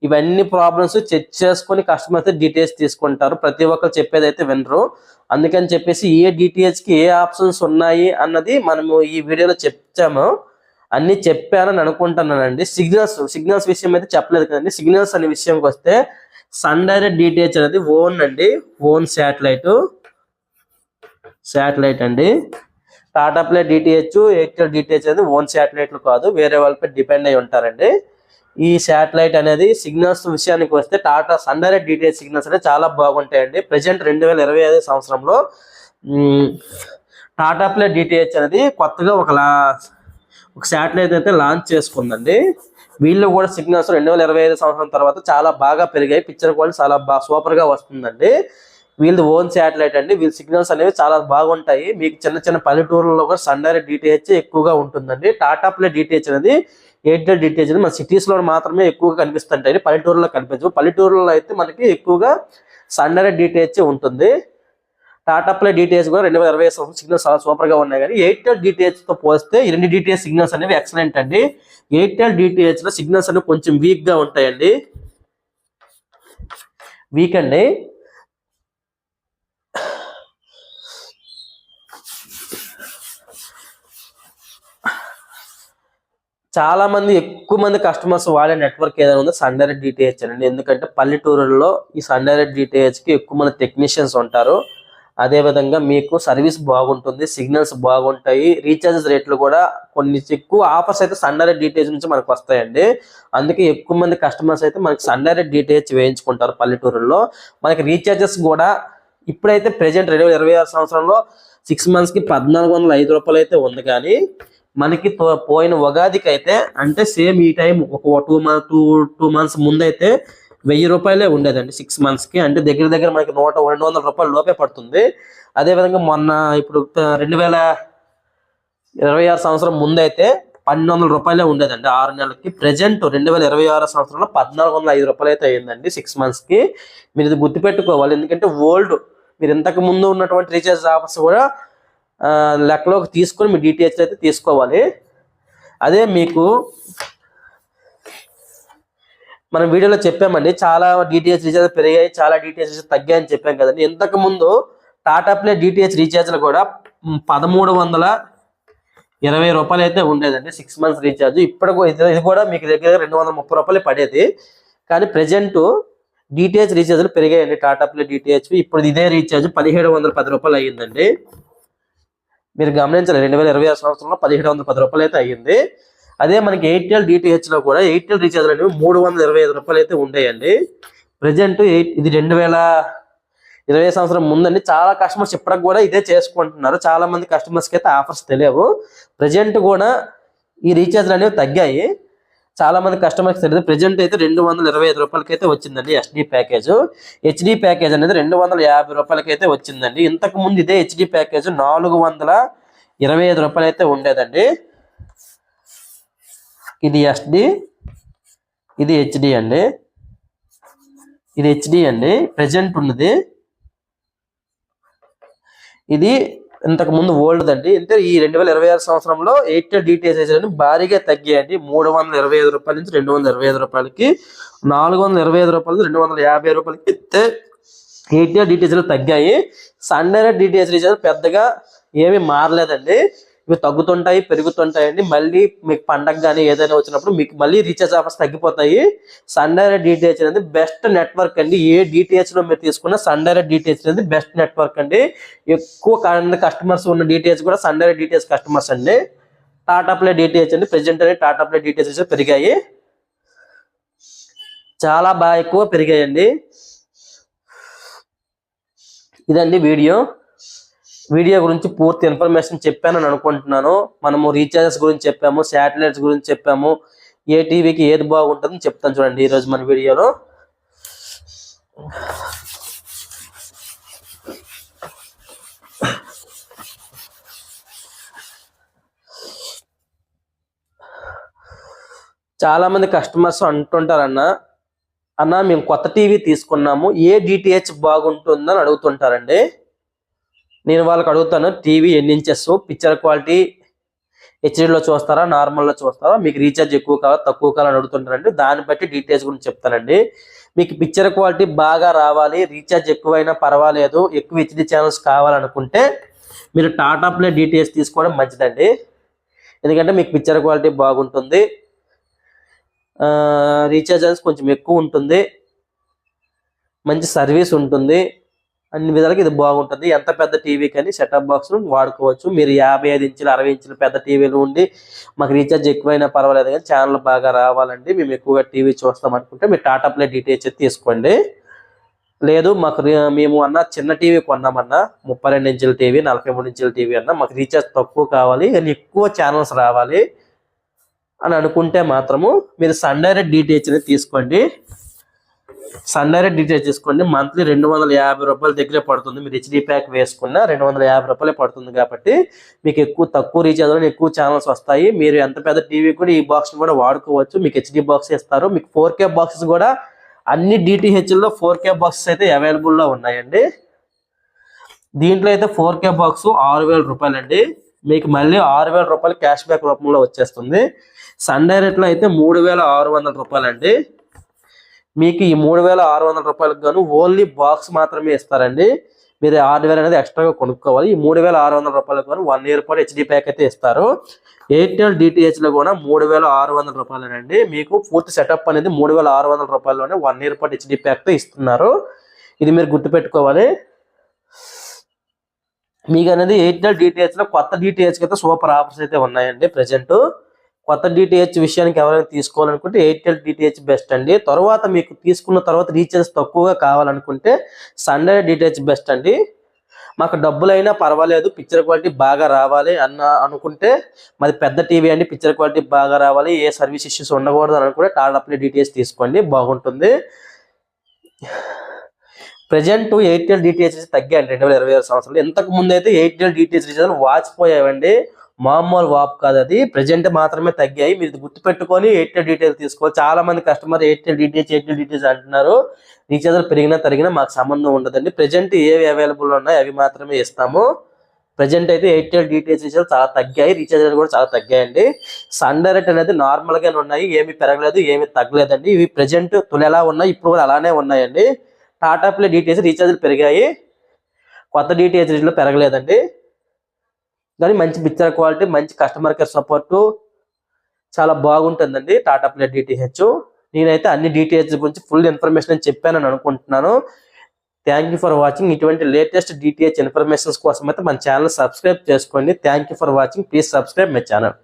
ఇవన్నీ ప్రాబ్లమ్స్ చెక్ చేసుకొని కస్టమర్స్ డిటిహెచ్ తీసుకుంటారు. ప్రతి ఒక్కరు చెప్పేది అయితే వినరు. అందుకని చెప్పేసి ఏ డిటిహెచ్కి ఏ ఆప్షన్స్ ఉన్నాయి అన్నది మనము ఈ వీడియోలో చెప్తాము. అన్ని చెప్పానని అనుకుంటున్నానండి. సిగ్నల్స్ విషయం అయితే చెప్పలేదు కదండి. సిగ్నల్స్ అనే విషయంకి వస్తే సన్ డైరెక్ట్ డిటిహెచ్ అనేది ఓన్ శాటిలైట్ అండి. Tata Play DTH, Airtel DTH అనేది ఓన్ శాటిలైట్లు కాదు, వేరే వాళ్ళపై డిపెండ్ అయి ఉంటారండి. ఈ శాటిలైట్ అనేది సిగ్నల్స్ విషయానికి వస్తే Tata Sun Direct DTH signals అనేది చాలా బాగుంటాయండి. ప్రజెంట్ 2025 సంవత్సరంలో టాటా ప్లే డిటిహెచ్ అనేది కొత్తగా ఒక శాటిలైట్ అయితే లాంచ్ చేసుకుందండి. వీళ్ళు కూడా సిగ్నల్స్ 2025 సంవత్సరం తర్వాత చాలా బాగా పెరిగాయి. పిక్చర్ క్వాలిటీ చాలా సూపర్ గా వస్తుందండి. వీళ్ళది ఓన్ శాటిలైట్ అండి. వీళ్ళ సిగ్నల్స్ అనేవి చాలా బాగుంటాయి. మీకు చిన్న పల్లెటూరులో కూడా సన్ డైరెక్ట్ డిటిహెచ్ ఎక్కువగా ఉంటుందండి. టాటా ప్లే డిటిహెచ్ అనేది ఎయిర్టెల్ డిటిహెచ్ అనేది మన సిటీస్ లో మాత్రమే ఎక్కువగా కనిపిస్తుంటాయి, పల్లెటూరులో కనిపించవు. పల్లెటూరులో అయితే మనకి ఎక్కువగా సన్ డైరెక్ట్ డిటిహెచ్ ఉంటుంది. టాటా ప్లే డిటిహెచ్ కూడా 2025 సంవత్సరం సిగ్నల్స్ చాలా సూపర్ గా ఉన్నాయి. కానీ ఎయిర్టెల్ డిటిహెచ్ తో పోస్తే ఈ రెండు డిటిహెచ్ సిగ్నల్స్ అనేవి ఎక్సలెంట్ అండి. ఎయిర్టెల్ డిటిహెచ్ లో సిగ్నల్స్ అనేవి కొంచెం వీక్ గా ఉంటాయండి. వీక్ అండి. ఎక్కువ మంది కస్టమర్స్ వాడే నెట్వర్క్ ఏదైనా ఉందో సన్ డైరెక్ట్ డిటిహెచ్ అండి. ఎందుకంటే పల్లెటూరుల్లో ఈ సన్ డైరెక్ట్ డిటిహెచ్ కి ఎక్కువ మంది టెక్నీషియన్స్ ఉంటారు. అదేవిధంగా మీకు సర్వీస్ బాగుంటుంది, సిగ్నల్స్ బాగుంటాయి, రీఛార్జెస్ రేట్లు కూడా కొన్ని ఎక్కువ ఆఫర్స్ అయితే సన్ డైరెక్ట్ డిటిహెచ్ నుంచి మనకు వస్తాయండి. అందుకే ఎక్కువ మంది కస్టమర్స్ అయితే మనకి సన్ డైరెక్ట్ డిటిహెచ్ వేయించుకుంటారు పల్లెటూరుల్లో. మనకి రీఛార్జెస్ కూడా ఇప్పుడైతే ప్రెజెంట్ 2026 సంవత్సరంలో 6 months కి 1,405 రూపాయలు అయితే ఉంది. కానీ మనకి పోయిన ఉగాదికి అయితే అంటే సేమ్ ఈ టైం ఒక 2 months ముందైతే 1,000 రూపాయలే ఉండేదండి 6 months కి. అంటే దగ్గర మనకి 100-200 రూపాయలు లోపే పడుతుంది. అదేవిధంగా మొన్న ఇప్పుడు 2026 సంవత్సరం ముందైతే 1200 రూపాయలే ఉండేదండి 6 నెలలకి. ప్రజెంట్ 2026 సంవత్సరంలో 1405 రూపాయలు అయితే అయ్యిందండి 6 months కి. మీరు ఇది గుర్తుపెట్టుకోవాలి, ఎందుకంటే ఓల్డ్ మీరు ఇంతకు ముందు ఉన్నటువంటి రీఛార్జ్ ఆఫర్స్ కూడా లెక్కలోకి తీసుకొని మీ డిటిహెచ్ అయితే తీసుకోవాలి. అదే మీకు మనం వీడియోలో చెప్పామండి, చాలా డిటిహెచ్ రీఛార్జ్ పెరిగాయి, చాలా డిటిహెచ్ రీఛార్జ్ తగ్గాయని చెప్పాం కదండి. ఇంతకు ముందు టాటా ప్లే డిటిహెచ్ రీఛార్జ్లు కూడా 1320 రూపాయలు అయితే ఉండేదండి 6 months రీఛార్జ్. ఇప్పుడు ఇది కూడా మీకు దగ్గర 230 రూపాయలు పడేది. కానీ ప్రజెంట్ డిటిహెచ్ రీఛార్జ్లు పెరిగాయండి టాటా ప్లే డిటిహెచ్. ఇప్పుడు ఇదే రీఛార్జ్ 1710 రూపాయలు అయ్యిందండి. మీరు గమనించాలి, 2026 సంవత్సరంలో 1710 రూపాయలు అయితే అయ్యింది. అదే మనకి ఎయిర్టెల్ డిటిహెచ్ లో కూడా ఎయిర్టెల్ రీఛార్జ్ అనేవి 325 రూపాయలు అయితే ఉండేయండి. ప్రజెంట్ ఇది 2020 సంవత్సరం ముందండి. చాలా కస్టమర్స్ ఇప్పటికి కూడా ఇదే చేసుకుంటున్నారు. చాలా మంది కస్టమర్స్కి అయితే ఆఫర్స్ తెలియవు. ప్రజెంట్ కూడా ఈ రీఛార్జ్లు అనేవి తగ్గాయి, చాలా మంది కస్టమర్స్ తెలియదు. ప్రజెంట్ అయితే 225 రూపాయలకి అయితే వచ్చిందండి ఎస్డి ప్యాకేజ్. హెచ్డి ప్యాకేజ్ అనేది 250 రూపాయలకి అయితే వచ్చిందండి. ఇంతకు ముందు ఇదే హెచ్డి ప్యాకేజ్ 425 రూపాయలు అయితే ఉండేదండి. ఇది ఎస్డి, ఇది హెచ్డి అండి. ఇది హెచ్డి అండి ప్రజెంట్ ఉన్నది. ఇది ఇంతకు ముందు ఓల్డ్ అండి. అంటే ఈ 2026 సంవత్సరంలో ఎయిర్టెల్ డిటిహెచ్ అని భారీగా తగ్గాయండి. 325 రూపాయల నుంచి 225 రూపాయలకి, 425 రూపాయల నుంచి 250 రూపాయలకి అయితే ఎయిర్టెల్ డిటిహెచ్లు తగ్గాయి. సన్ డైరెక్ట్ డిటిహెచ్ రీఛార్జ్ పెద్దగా ఏమీ మారలేదండి. ఇవి తగ్గుతుంటాయి, పెరుగుతుంటాయండి. మళ్ళీ మీకు పండగ కానీ ఏదైనా వచ్చినప్పుడు మీకు మళ్ళీ రీఛార్జ్ ఆఫర్స్ తగ్గిపోతాయి. సన్ డైరెక్ట్ డిటిహెచ్ అనేది బెస్ట్ నెట్వర్క్ అండి. ఏ డిటిహెచ్ లో మీరు తీసుకున్న సన్ డైరెక్ట్ డిటిహెచ్ అనేది బెస్ట్ నెట్వర్క్ అండి. ఎక్కువ కస్టమర్స్ ఉన్న డిటిహెచ్ కూడా సన్ డైరెక్ట్ డిటిహెచ్ కస్టమర్స్ అండి. టాటా ప్లే డిటిహెచ్ అండి ప్రెజెంట్ అనేది టాటా ప్లే డిటిహెచ్ పెరిగాయి, చాలా బాగా ఎక్కువ పెరిగాయండి. ఇదండి వీడియో గురించి పూర్తి ఇన్ఫర్మేషన్ చెప్పానని అనుకుంటున్నాను. మనము రీఛార్జెస్ గురించి చెప్పాము, శాటిలైట్స్ గురించి చెప్పాము, ఏ టీవీకి ఏది బాగుంటుందని చెప్తాను చూడండి ఈరోజు మన వీడియోలో. చాలా మంది కస్టమర్స్ అంటుంటారన్న మేము కొత్త టీవీ తీసుకున్నాము, ఏ డిటిహెచ్ బాగుంటుందని అడుగుతుంటారండి. నేను వాళ్ళకి అడుగుతాను, టీవీ ఎన్ని ఇంచెస్, పిక్చర్ క్వాలిటీ హెచ్డీలో చూస్తారా, నార్మల్లో చూస్తారా, మీకు రీఛార్జ్ ఎక్కువ కావాలా తక్కువ కావాలని అడుగుతుంటారండి. దాన్ని బట్టి డీటెయిల్స్ గురించి చెప్తానండి. మీకు పిక్చర్ క్వాలిటీ బాగా రావాలి, రీఛార్జ్ ఎక్కువైనా పర్వాలేదు, ఎక్కువ హెచ్డీ ఛానల్స్ కావాలనుకుంటే మీరు టాటా ప్లే డిటిహెచ్ తీసుకోవడం మంచిదండి. ఎందుకంటే మీకు పిక్చర్ క్వాలిటీ బాగుంటుంది, రీఛార్జ్ కొంచెం ఎక్కువ ఉంటుంది, మంచి సర్వీస్ ఉంటుంది, అన్ని విధాలుగా ఇది బాగుంటుంది. ఎంత పెద్ద టీవీ కానీ సెటప్ బాక్స్ వాడుకోవచ్చు. మీరు 55 ఇంచులు 60 ఇంచులు పెద్ద టీవీలు ఉండి మాకు రీఛార్జ్ ఎక్కువైనా పర్వాలేదు కానీ ఛానల్ బాగా రావాలండి, మేము ఎక్కువగా టీవీ చూస్తాం అనుకుంటే మీరు టాటా ప్లే డిటిహెచ్ తీసుకోండి. లేదు మేము చిన్న టీవీ కొన్నామన్నా 32 ఇంచుల టీవీ 43 ఇంచుల టీవీ అన్నా మాకు రీఛార్జ్ తక్కువ కావాలి కానీ ఎక్కువ ఛానల్స్ రావాలి అని అనుకుంటే మాత్రము మీరు సన్ డైరెక్ట్ డిటిహెచ్ తీసుకోండి. సన్ డైరెక్ట్ డిటిహెచ్ తీసుకోండి. మంత్లీ 250 రూపాయల దగ్గరే పడుతుంది. మీరు హెచ్డీ ప్యాక్ వేసుకున్న 250 రూపాయలే పడుతుంది. కాబట్టి మీకు తక్కువ రీఛార్జ్ ఎక్కువ ఛానల్స్ వస్తాయి. మీరు ఎంత పెద్ద టీవీ కూడా ఈ బాక్స్ కూడా వాడుకోవచ్చు. మీకు హెచ్డీ బాక్స్ ఇస్తారు. మీకు 4K బాక్సెస్ కూడా అన్ని డిటిహెచ్లో 4K బాక్సెస్ అయితే అవైలబుల్లో ఉన్నాయండి. దీంట్లో అయితే 4K బాక్స్ 6000 రూపాయలండి. మీకు మళ్ళీ 6000 రూపాయలు క్యాష్ బ్యాక్ రూపంలో వచ్చేస్తుంది. సన్ డైరెక్ట్లో అయితే 3600 రూపాయలండి. మీకు ఈ 3600 రూపాయలకు గాను ఓన్లీ బాక్స్ మాత్రమే ఇస్తారండి. మీరు 6000 అనేది ఎక్స్ట్రాగా కొనుక్కోవాలి. ఈ 3600 రూపాయలకు గాను 1 ఇయర్ పాటు హెచ్డీ ప్యాక్ అయితే ఇస్తారు. ఎయిర్టెల్ డిటిహెచ్ లో కూడా 3600 రూపాయలేనండి. మీకు పూర్తి సెటప్ అనేది 3600 రూపాయల్లోనే 1 ఇయర్ పాటు హెచ్డీ ప్యాక్ తో ఇస్తున్నారు. ఇది మీరు గుర్తుపెట్టుకోవాలి. మీకు అనేది ఎయిర్టెల్ డిటిహెచ్ లో కొత్త డిటిహెచ్ అయితే సూపర్ ఆఫర్స్ అయితే ఉన్నాయండి. ప్రెజెంట్ కొత్త డిటిహెచ్ విషయానికి ఎవరైనా తీసుకోవాలనుకుంటే ఎయిర్టెల్ డిటిహెచ్ బెస్ట్ అండి. తర్వాత మీకు తీసుకున్న తర్వాత రీఛార్జ్ తక్కువగా కావాలనుకుంటే సన్ డైరెక్ట్ డిటిహెచ్ బెస్ట్ అండి. మాకు డబ్బులైనా పర్వాలేదు, పిక్చర్ క్వాలిటీ బాగా రావాలి అనుకుంటే మరి పెద్ద టీవీ అండి, పిక్చర్ క్వాలిటీ బాగా రావాలి, ఏ సర్వీస్ ఇష్యూస్ ఉండకూడదు అనుకుంటే టాటా ప్లే డిటిహెచ్ తీసుకోండి, బాగుంటుంది. ప్రజెంట్ ఎయిర్టెల్ డిటిహెచ్ తగ్గాయండి 2026 సంవత్సరంలో. ఇంతకు ముందు అయితే ఎయిర్టెల్ డిటిహెచ్ రీఛార్జ్ వాచిపోయావండి. మామూలు వాప్ కాదు, అది ప్రజెంట్ మాత్రమే తగ్గాయి. మీరు ఇది గుర్తుపెట్టుకొని ఎయిర్టెల్ డీటెయిల్స్ తీసుకోవాలి. చాలా మంది కస్టమర్ ఎయిర్టెల్ డీటెయిల్స్ అంటున్నారు. రీఛార్జ్ పెరిగినా తరిగినా మాకు సంబంధం ఉండదండి. ప్రజెంట్ ఏవి అవైలబుల్ ఉన్నాయి అవి మాత్రమే ఇస్తాము. ప్రజెంట్ అయితే ఎయిర్టెల్ డీటెయిల్స్ చాలా తగ్గాయి, రీఛార్జ్ కూడా చాలా తగ్గాయండి. సన్ డైరెక్ట్ అనేది నార్మల్ గానే ఉన్నాయి, ఏమి పెరగలేదు ఏమి తగ్గలేదండి. ఇవి ప్రజెంట్ తొలి ఎలా ఉన్నాయి ఇప్పుడు కూడా అలానే ఉన్నాయండి. టాటా ప్లే డీటెయిల్స్ రీఛార్జ్లు పెరిగాయి, కొత్త డీటెయిల్స్లో పెరగలేదండి. కానీ మంచి పిక్చర్ క్వాలిటీ, మంచి కస్టమర్ కేర్ సపోర్టు చాలా బాగుంటుందండి టాటా ప్లే డిటిహెచ్. నేనైతే అన్ని డీటెయిల్స్ గురించి ఫుల్ ఇన్ఫర్మేషన్ చెప్పానని అనుకుంటున్నాను. Thank you for watching. ఇటువంటి లేటెస్ట్ డిటిహెచ్ ఇన్ఫర్మేషన్స్ కోసం అయితే మన ఛానల్ సబ్స్క్రైబ్ చేసుకోండి. Thank you for watching. Please subscribe my channel.